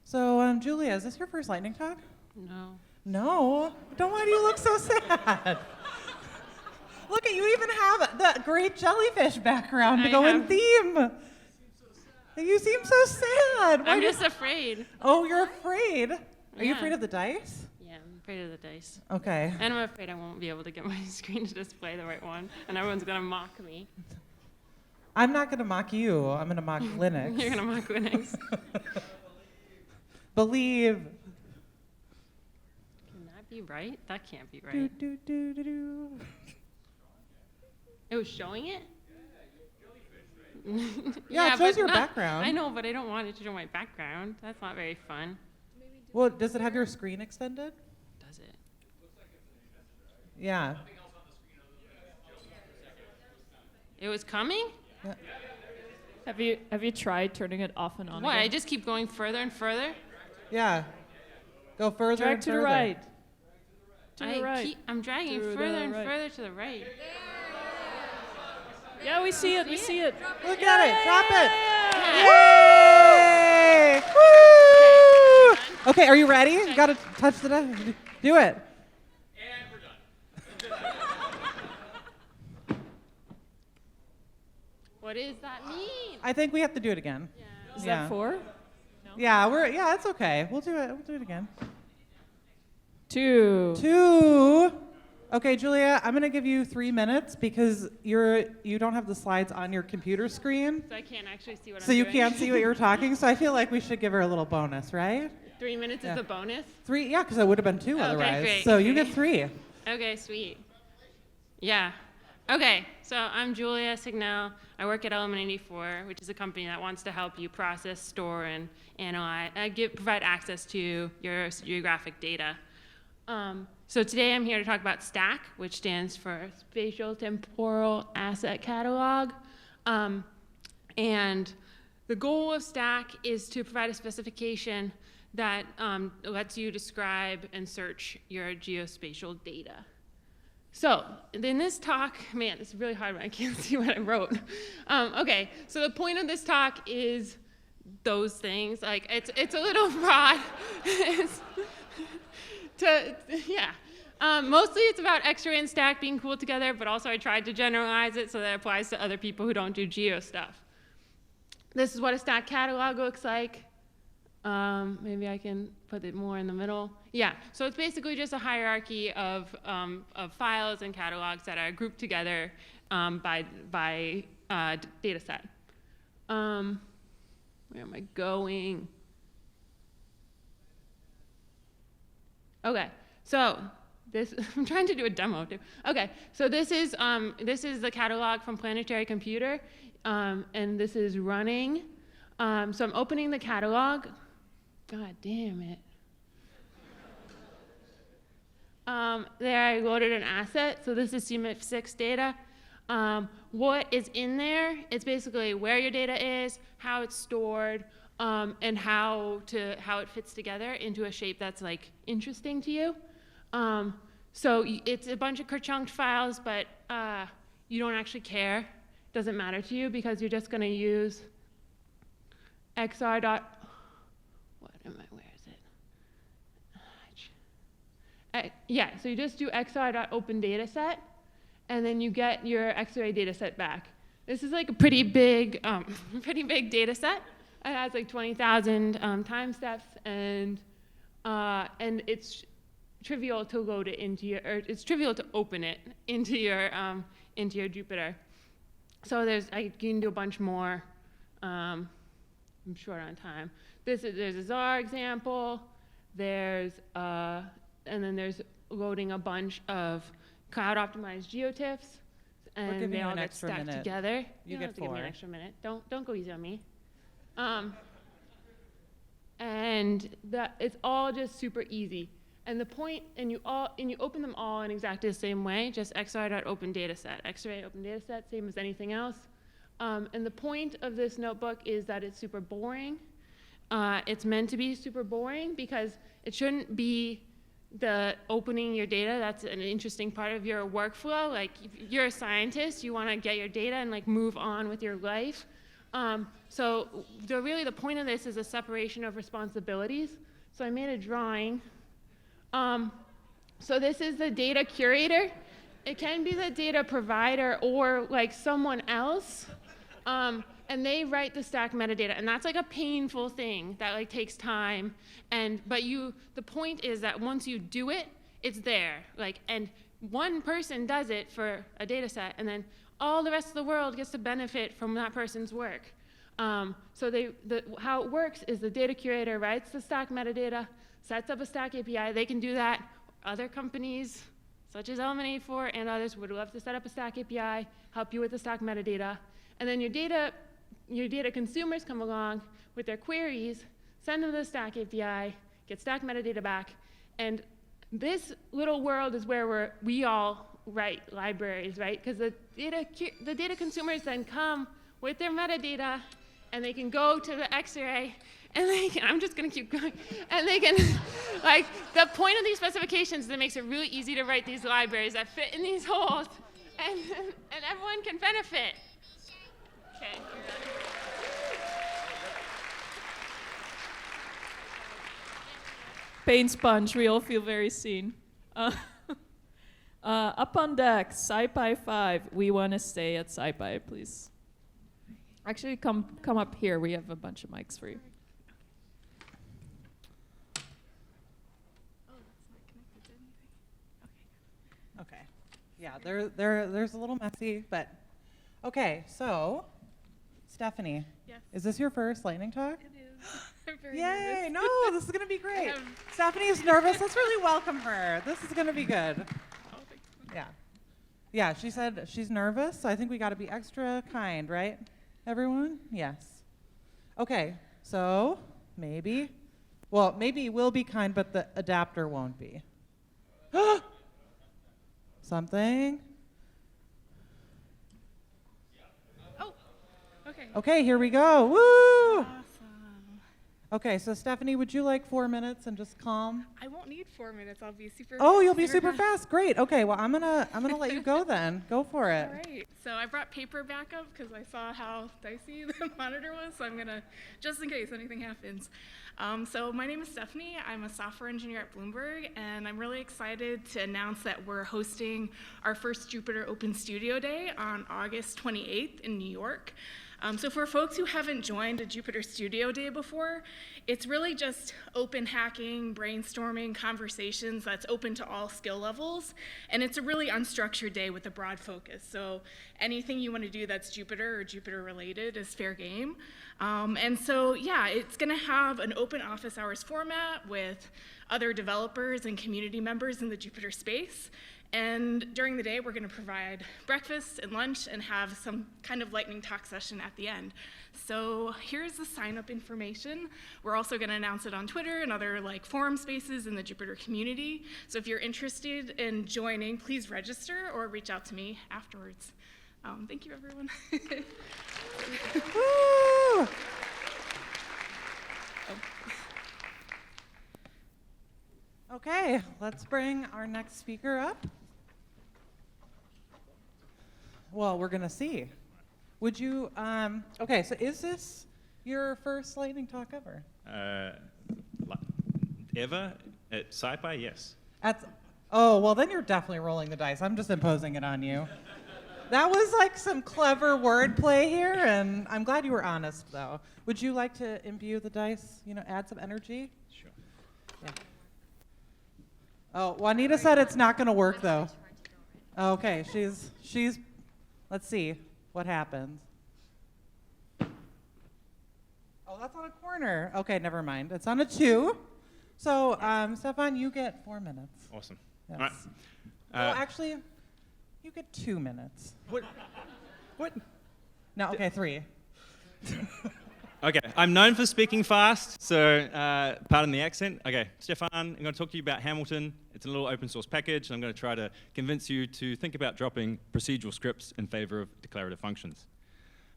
So, Julia, is this your first lightning talk?
No.
No? Why do you look so sad? Look at you, even have the great jellyfish background to go in theme. You seem so sad.
I'm just afraid.
Oh, you're afraid? Are you afraid of the dice?
Yeah, I'm afraid of the dice.
Okay.
And I'm afraid I won't be able to get my screen to display the right one, and everyone's going to mock me.
I'm not going to mock you. I'm going to mock Linux.
You're going to mock Linux.
Believe.
Can that be right? That can't be right.
Do, do, do, do, do.
It was showing it?
Yeah, it shows your background.
I know, but I don't want it to show my background. That's not very fun.
Well, does it have your screen extended?
Does it?
Yeah.
It was coming?
Yeah.
Have you tried turning it off and on
What?
again?
I just keep going further and further?
Yeah. Go further
Drag
and
to
further.
the right. To the right.
I'm dragging
To
further
the
and
right.
further to the right.
Yeah, we see it. We see it.
Look at it. Drop it.
Yeah.
Yay! Woo! Okay, are you ready? You got to touch the desk. Do it.
And we're done.
What does that mean?
I think we have to do it again.
Is
Yeah.
that 4?
Yeah, it's okay. We'll do it. We'll do it again.
2.
2. Okay, Julia, I'm gonna give you 3 minutes because you don't have the slides on your computer screen.
So I can't actually see what I'm
So you
doing.
can't see what you're talking. So I feel like we should give her a little bonus, right?
3 minutes is the bonus?
3, yeah, because it would have been 2 otherwise.
great.
So you get 3.
Okay, sweet. Yeah. Okay, so I'm Julia Signell. I work at Element 84, which is a company that wants to help you process, store, and analyze, provide access to your geographic data. So today I'm here to talk about STAC, which stands for Spatial Temporal Asset Catalog. And the goal of STAC is to provide a specification that lets you describe and search your geospatial data. So in this talk, man, it's really hard when I can't see what I wrote. Okay, so the point of this talk is those things. Like it's a little broad. Mostly it's about X-ray and STAC being cool together, but also I tried to generalize it so that it applies to other people who don't do geo stuff. This is what a STAC catalog looks like. Maybe I can put it more in the middle. Yeah, so it's basically just a hierarchy of files and catalogs that are grouped together by data set. Where am I going? Okay, so this, I'm trying to do a demo too. Okay, so this is the catalog from Planetary Computer, and this is running. So I'm opening the catalog. God damn it. There I loaded an asset, so this is CMIP6 data. What is in there, it's basically where your data is, how it's stored, and how it fits together into a shape that's like interesting to you. So it's a bunch of chunked files, but you don't actually care. It doesn't matter to you because you're just going to use xr dot. Where is it? Yeah, so you just do xr.openDataset, and then you get your X-ray dataset back. This is like a pretty big data set. It has like 20,000 time steps, and it's trivial to load it into your, or it's trivial to open it into your Jupyter. So you can do a bunch more. I'm short on time. There's a czar example. And then there's loading a bunch of cloud-optimized geotiffs, and they all get stacked together. You don't have to give me an extra minute. Don't go easy on me. And it's all just super easy. And the point, and you open them all in exactly the same way, just xr.openDataset. X-ray open-dataset, same as anything else. And the point of this notebook is that it's super boring. It's meant to be super boring because it shouldn't be the opening your data. That's an interesting part of your workflow. Like, if you're a scientist, you want to get your data and like move on with your life. So really the point of this is a separation of responsibilities. So I made a drawing. So this is the data curator. It can be the data provider or like someone else. And they write the stack metadata, and that's like a painful thing that like takes time. But the point is that once you do it, it's there. Like, and one person does it for a data set, and then all the rest of the world gets to benefit from that person's work. So how it works is the data curator writes the stack metadata, sets up a stack API. They can do that. Other companies, such as Element84 and others, would love to set up a stack API, help you with the stack metadata. And then your data consumers come along with their queries, send them to the stack API, get stack metadata back. And this little world is where we all write libraries, right? Because the data consumers then come with their metadata, and they can go to the X-ray, and I'm just going to keep going. And they can, like, the point of these specifications is that it makes it really easy to write these libraries that fit in these holes, and everyone can benefit. Okay.
Paint sponge, we all feel very seen. Up on deck, SciPy 5. We want to stay at SciPy, please. Actually, come up here. We have a bunch of mics for you.
Oh, that's not connected to anything.
Okay. Yeah, there's a little messy, but okay. So, Stephanie,
yes.
Is this your first lightning talk?
It is. I'm very
Yay!
nervous.
No, this is gonna be great. Stephanie's nervous. Let's really welcome her. This is gonna be good.
Oh, thanks.
Yeah. Yeah, she said she's nervous, so I think we got to be extra kind, right? Everyone? Yes. Okay, so maybe we'll be kind, but the adapter won't be. Something?
Oh, okay.
Okay, here we go. Woo!
Awesome.
Okay, so Stephanie, would you like 4 minutes and just calm?
I won't need 4 minutes. I'll be super.
Oh, you'll be super fast. Great. Okay, well, I'm gonna let you go then. Go for it.
All right. So I brought paper backup because I saw how dicey the monitor was. So I'm gonna, just in case anything happens. So my name is Stephanie. I'm a software engineer at Bloomberg, and I'm really excited to announce that we're hosting our first Jupyter Open Studio Day on August 28th in New York. So for folks who haven't joined a Jupyter Studio Day before, it's really just open hacking, brainstorming, conversations that's open to all skill levels. And it's a really unstructured day with a broad focus. So anything you want to do that's Jupyter or Jupyter related is fair game. And so, yeah, it's going to have an open office hours format with other developers and community members in the Jupyter space. And during the day, we're going to provide breakfast and lunch and have some kind of lightning talk session at the end. So here's the sign-up information. We're also going to announce it on Twitter and other forum spaces in the Jupyter community. So if you're interested in joining, please register or reach out to me afterwards. Thank you, everyone.
Woo! Okay, let's bring our next speaker up. Well, we're gonna see. Would you, okay, so is this your first lightning talk ever?
Ever? At SciPy, yes.
Oh, well then you're definitely rolling the dice. I'm just imposing it on you. That was like some clever wordplay here, and I'm glad you were honest, though. Would you like to imbue the dice, add some energy?
Sure.
Yeah. Oh, Juanita said it's not going to work, though. Okay, she's, let's see what happens. Oh, that's on a corner. Okay, never mind. It's on a 2. So, Stefan, you get 4 minutes.
Awesome.
Yes.
All right.
Actually, you get 2 minutes.
What?
No, okay, 3.
Okay, I'm known for speaking fast, so pardon the accent. Okay, Stefan, I'm going to talk to you about Hamilton. It's a little open source package, and I'm going to try to convince you to think about dropping procedural scripts in favor of declarative functions.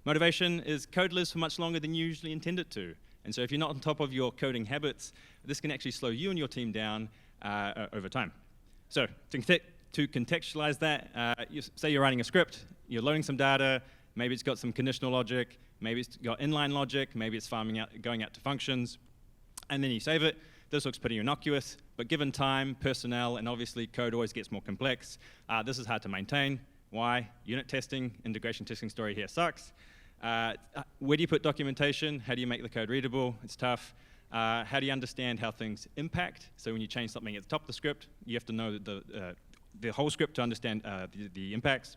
Motivation is code lives for much longer than you usually intend it to, and so if you're not on top of your coding habits, this can actually slow you and your team down over time. So to contextualize that, say you're writing a script, you're loading some data, maybe it's got some conditional logic, maybe it's got inline logic, maybe it's going out to functions, and then you save it. This looks pretty innocuous, but given time, personnel, and obviously code always gets more complex, this is hard to maintain. Why? Unit testing, integration testing story here sucks. Where do you put documentation? How do you make the code readable? It's tough. How do you understand how things impact? So when you change something at the top of the script, you have to know the whole script to understand the impacts.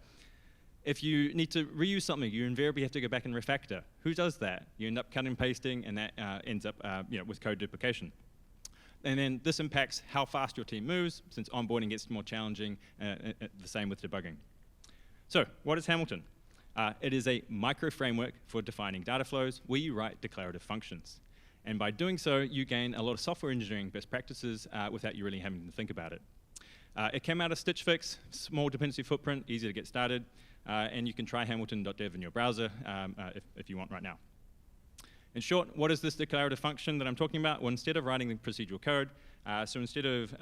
If you need to reuse something, you invariably have to go back and refactor. Who does that? You end up cutting and pasting, and that ends up with code duplication. And then this impacts how fast your team moves, since onboarding gets more challenging, the same with debugging. So what is Hamilton? It is a micro framework for defining data flows where you write declarative functions. And by doing so, you gain a lot of software engineering best practices without you really having to think about it. It came out of Stitch Fix, small dependency footprint, easy to get started. And you can try hamilton.dev in your browser if you want right now. In short, what is this declarative function that I'm talking about? Well, instead of writing the procedural code, so instead of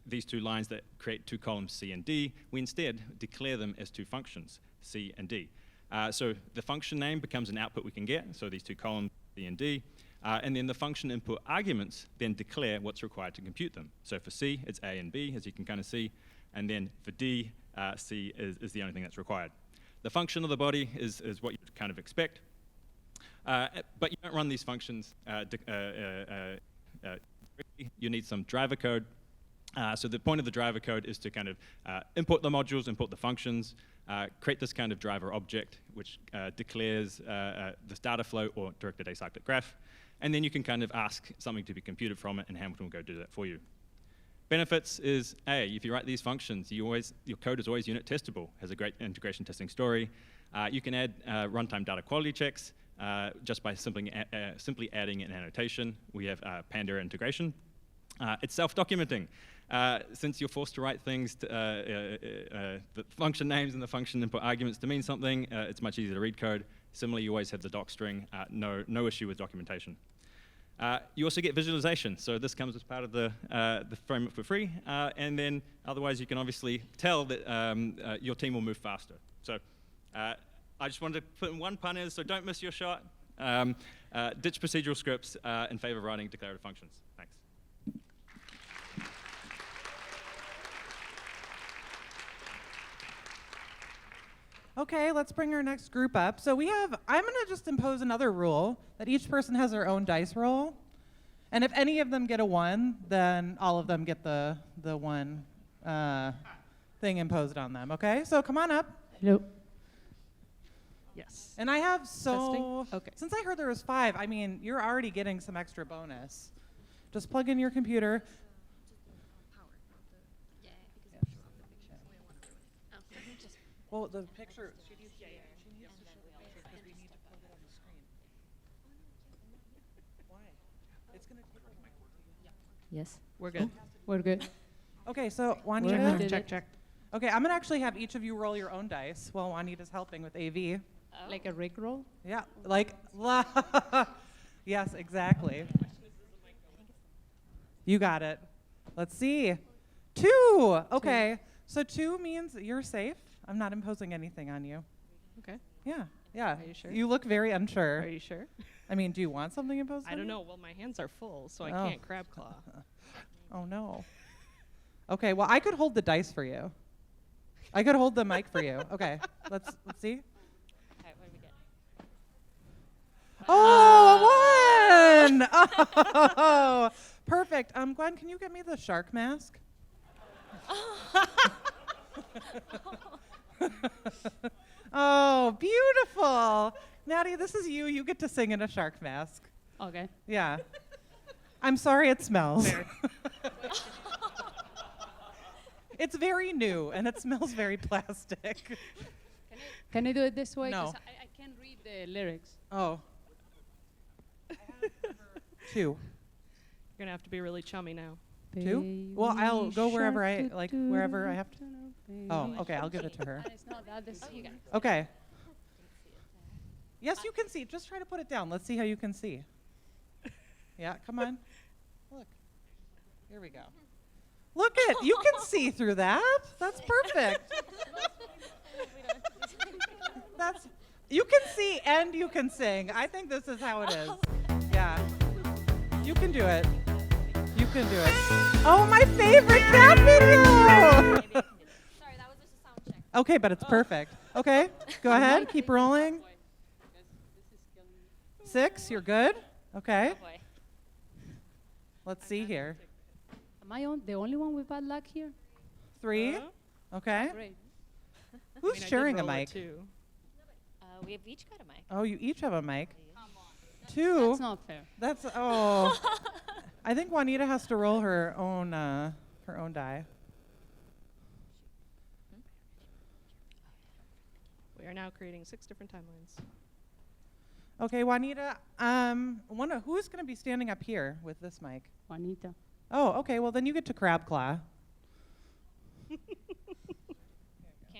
these 2 lines that create 2 columns C and D, we instead declare them as 2 functions, C and D. So the function name becomes an output we can get, so these 2 columns, C and D. And then the function input arguments then declare what's required to compute them. So for C, it's A and B, as you can kind of see. And then for D, C is the only thing that's required. The function of the body is what you kind of expect. But you don't run these functions. You need some driver code. So the point of the driver code is to kind of import the modules, import the functions, create this kind of driver object, which declares this data flow or directed acyclic graph. And then you can kind of ask something to be computed from it, and Hamilton will go do that for you. Benefits is, A, if you write these functions, your code is always unit testable, has a great integration testing story. You can add runtime data quality checks just by simply adding an annotation. We have Panda integration. It's self-documenting. Since you're forced to write things, the function names and the function input arguments to mean something, it's much easier to read code. Similarly, you always have the doc string, no issue with documentation. You also get visualization, so this comes as part of the framework for free, and then otherwise you can obviously tell that your team will move faster. So I just wanted to put in one pun in, so don't miss your shot. Ditch procedural scripts in favor of writing declarative functions. Thanks.
Okay, let's bring our next group up. So I'm gonna just impose another rule that each person has their own dice roll. And if any of them get a 1, then all of them get the one thing imposed on them, okay? So come on up.
Hello.
Yes.
And I have
Testing? Okay.
since I heard there was 5, I mean, you're already getting some extra bonus. Just plug in your computer. Well, the picture, she needs to show the picture because we need to plug it on the screen. Why? It's going to take a while.
Yes.
We're good.
We're good.
Okay, so
We're
Juanita.
good.
Check.
Okay, I'm going to actually have each of you roll your own dice while Juanita's helping with AV.
Like a Rick roll?
Yeah, like, yes, exactly. You got it. Let's see. 2. Okay, so 2 means you're safe. I'm not imposing anything on you.
Okay.
Yeah.
Are you sure?
You look very unsure.
Are you sure?
I mean, do you want something imposed on
I don't
you?
know. Well, my hands are full, so I
Oh.
can't crab claw.
Oh, no. Okay, well, I could hold the dice for you. I could hold the mic for you. Okay, let's see.
All right, what do we get?
Oh, a 1! Oh, perfect. Gwen, can you get me the shark mask? Oh, beautiful. Natty, this is you. You get to sing in a shark mask.
Okay.
Yeah. I'm sorry it smells. It's very new, and it smells very plastic.
Can I do it this way?
No.
'Cause I can't read the lyrics.
Oh. 2.
You're gonna have to be really chummy now.
2? Well, I'll go wherever I have to. Oh, okay, I'll give it to her.
And it's not that the same.
Okay. Yes, you can see. Just try to put it down. Let's see how you can see. Yeah, come on. Look. Here we go. Look it. You can see through that. That's perfect. You can see and you can sing. I think this is how it is. Yeah. You can do it. You can do it. Oh, my favorite cat video.
Sorry, that was just a sound check.
Okay, but it's perfect. Okay, go ahead. Keep rolling. 6, you're good. Okay. Let's see here.
Am I the only one with bad luck here?
3. Okay.
Great.
Who's
I did
sharing a
roll
mic?
2.
We have each got a mic.
Oh, you each have a mic. 2.
That's not fair.
That's I think Juanita has to roll her own die.
We are now creating 6 different timelines.
Okay, Juanita. Who's going to be standing up here with this mic?
Juanita.
Oh, okay. Well, then you get to crab claw.
Can't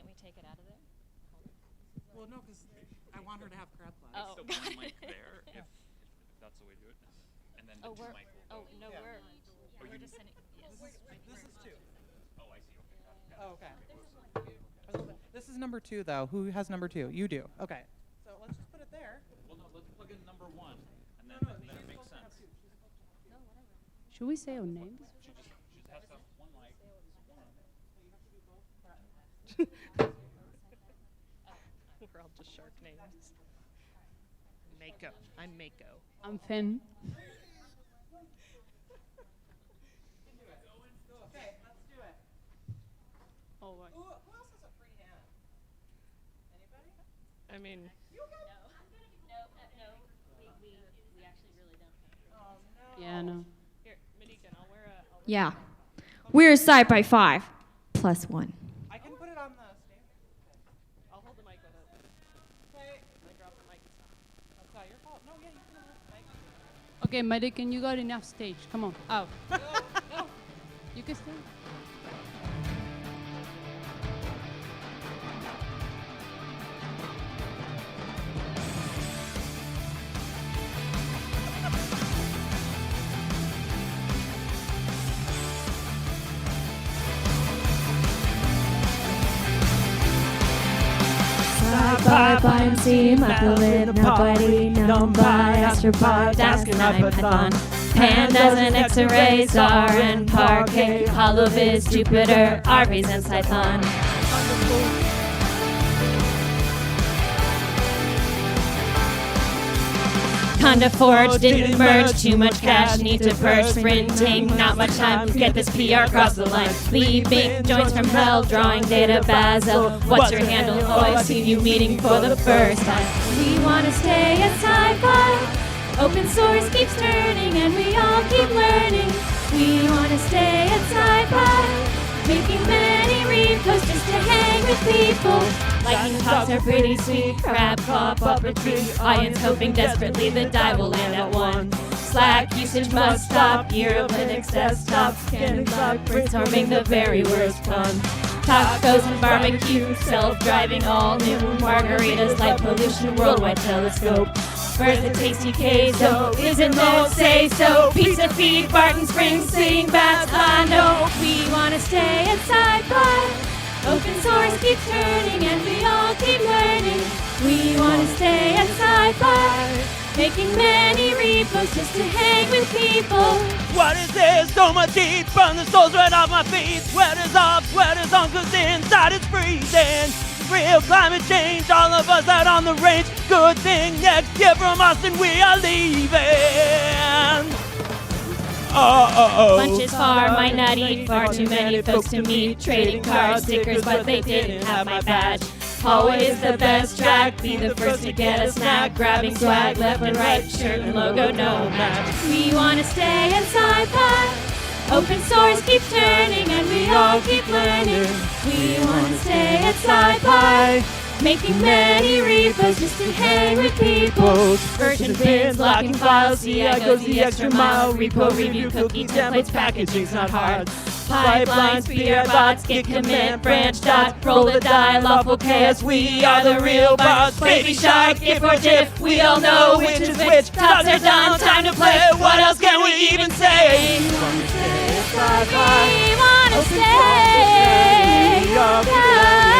we take it out of there?
Well, no, because I want her to have crab claw.
Oh,
So one mic there, if that's the way to do it, and then the
oh,
two
we're.
mic will
Oh
go.
no,
Yeah.
we're just sending. Yes.
This is 2.
Oh, I see. Okay.
Oh, okay. This is number 2, though. Who has number 2? You do. Okay. So let's just put it there.
Well, no, let's plug in number 1, and then it makes sense.
Should we say our names?
She has to have one mic.
We're all just shark names. Mako. I'm Mako.
I'm Finn.
Okay, let's do it.
Oh, what?
Who else has a free hand? Anybody?
I mean,
No, we actually really don't.
Oh, no.
Yeah, no.
here, Madigan, I'll wear a.
Yeah. We're SciPy 5 plus 1.
I can put it on the stand.
I'll hold the mic with it.
Okay.
I drop the mic.
That's not your fault. No, yeah, you can hold the mic.
Okay, Madigan, you got enough stage. Come on. Out.
Go.
You can stay.
SciPy, BioC, Microlith, Nobody, NumPy, AstroPy, Dask, and Python, Pandas and X-Arrays, R and Parquet, HoloViz, Jupyter, RVs, and Python. Honda Forge didn't merge, too much cash, need to purge. Sprinting, not much time, get this PR across the line. Leaving joints from hell, drawing data Basel. What's your handle? Oh, I've seen you meeting for the first time. We want to stay at SciPy. Open source keeps turning and we all keep learning. We want to stay at SciPy. Making many repos just to hang with people. Lightning talks are pretty sweet, crab pop up a tree. Audience hoping desperately the die will land at 1. Slack usage must stop, year of Linux desktop. Cannon clock, brainstorming the very worst fun. Tacos and barbecue, self-driving all new. Margaritas, light pollution, worldwide telescope. Where's the tasty queso? Isn't no say so? Pizza feed, Barton Springs, sing bats. I know we wanna stay at SciPy. Open source keeps turning and we all keep learning. We wanna stay at SciPy. Making many repos just to hang with people.
What is this? So much heat, burn the soles right off my feet. Sweaters off, sweaters on, cause inside it's freezing. Real climate change, all of us out on the range. Good thing next year from Austin we are leaving.
Lunch is far, might not eat, far too many folks to meet. Trading cards, stickers, but they didn't have my badge. Hallway is the best track, be the first to get a snack. Grabbing swag, left and right, shirt and logo, no match. We wanna stay at SciPy. Open source keeps turning and we all keep learning. We wanna stay at SciPy. Making many repos just to hang with people. Version bins, locking files, CI goes the extra mile. Repo review, cookie templates, packaging's not hard. Pipelines, PR bots, git commit, branch dot, roll the die, lawful chaos. We are the real bots. Baby shark, if or diff, we all know which is which. Tops are done, time to play. What else can we even say? We wanna stay at SciPy. We wanna stay. We wanna stay.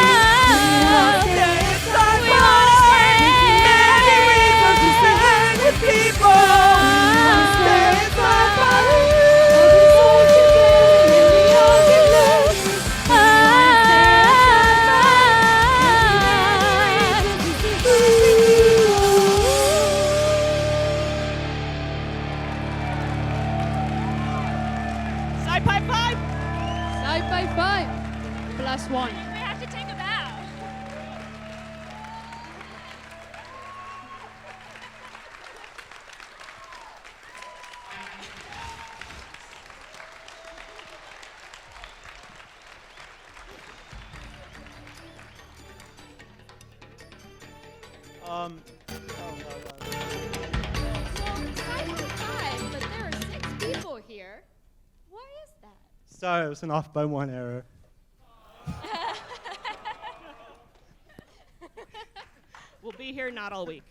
SciPy 5! SciPy 5 plus 1.
We have to take a bow.
But there are 6 people here. Why is that?
Sorry, it was an off by 1 error.
We'll be here not all week.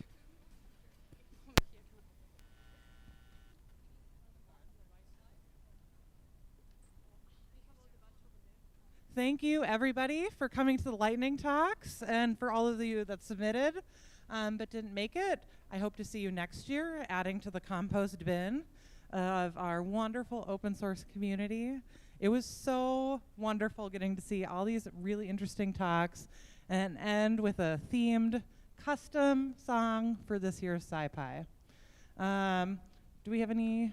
Thank you, everybody, for coming to the lightning talks, and for all of you that submitted but didn't make it. I hope to see you next year, adding to the compost bin of our wonderful open source community. It was so wonderful getting to see all these really interesting talks and end with a themed custom song for this year's SciPy. Do we have any?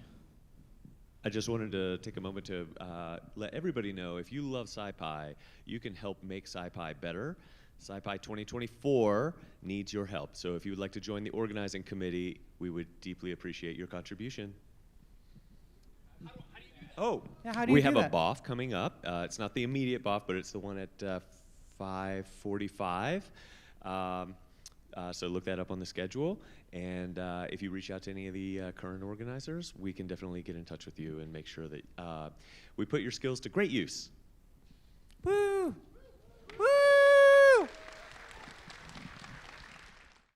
I just wanted to take a moment to let everybody know, if you love SciPy, you can help make SciPy better. SciPy 2024 needs your help. So if you would like to join the organizing committee, we would deeply appreciate your contribution. Oh,
Yeah, how do you
we
do
have
that?
a BOF coming up. It's not the immediate BOF, but it's the one at 5:45. So look that up on the schedule. And if you reach out to any of the current organizers, we can definitely get in touch with you and make sure that we put your skills to great use.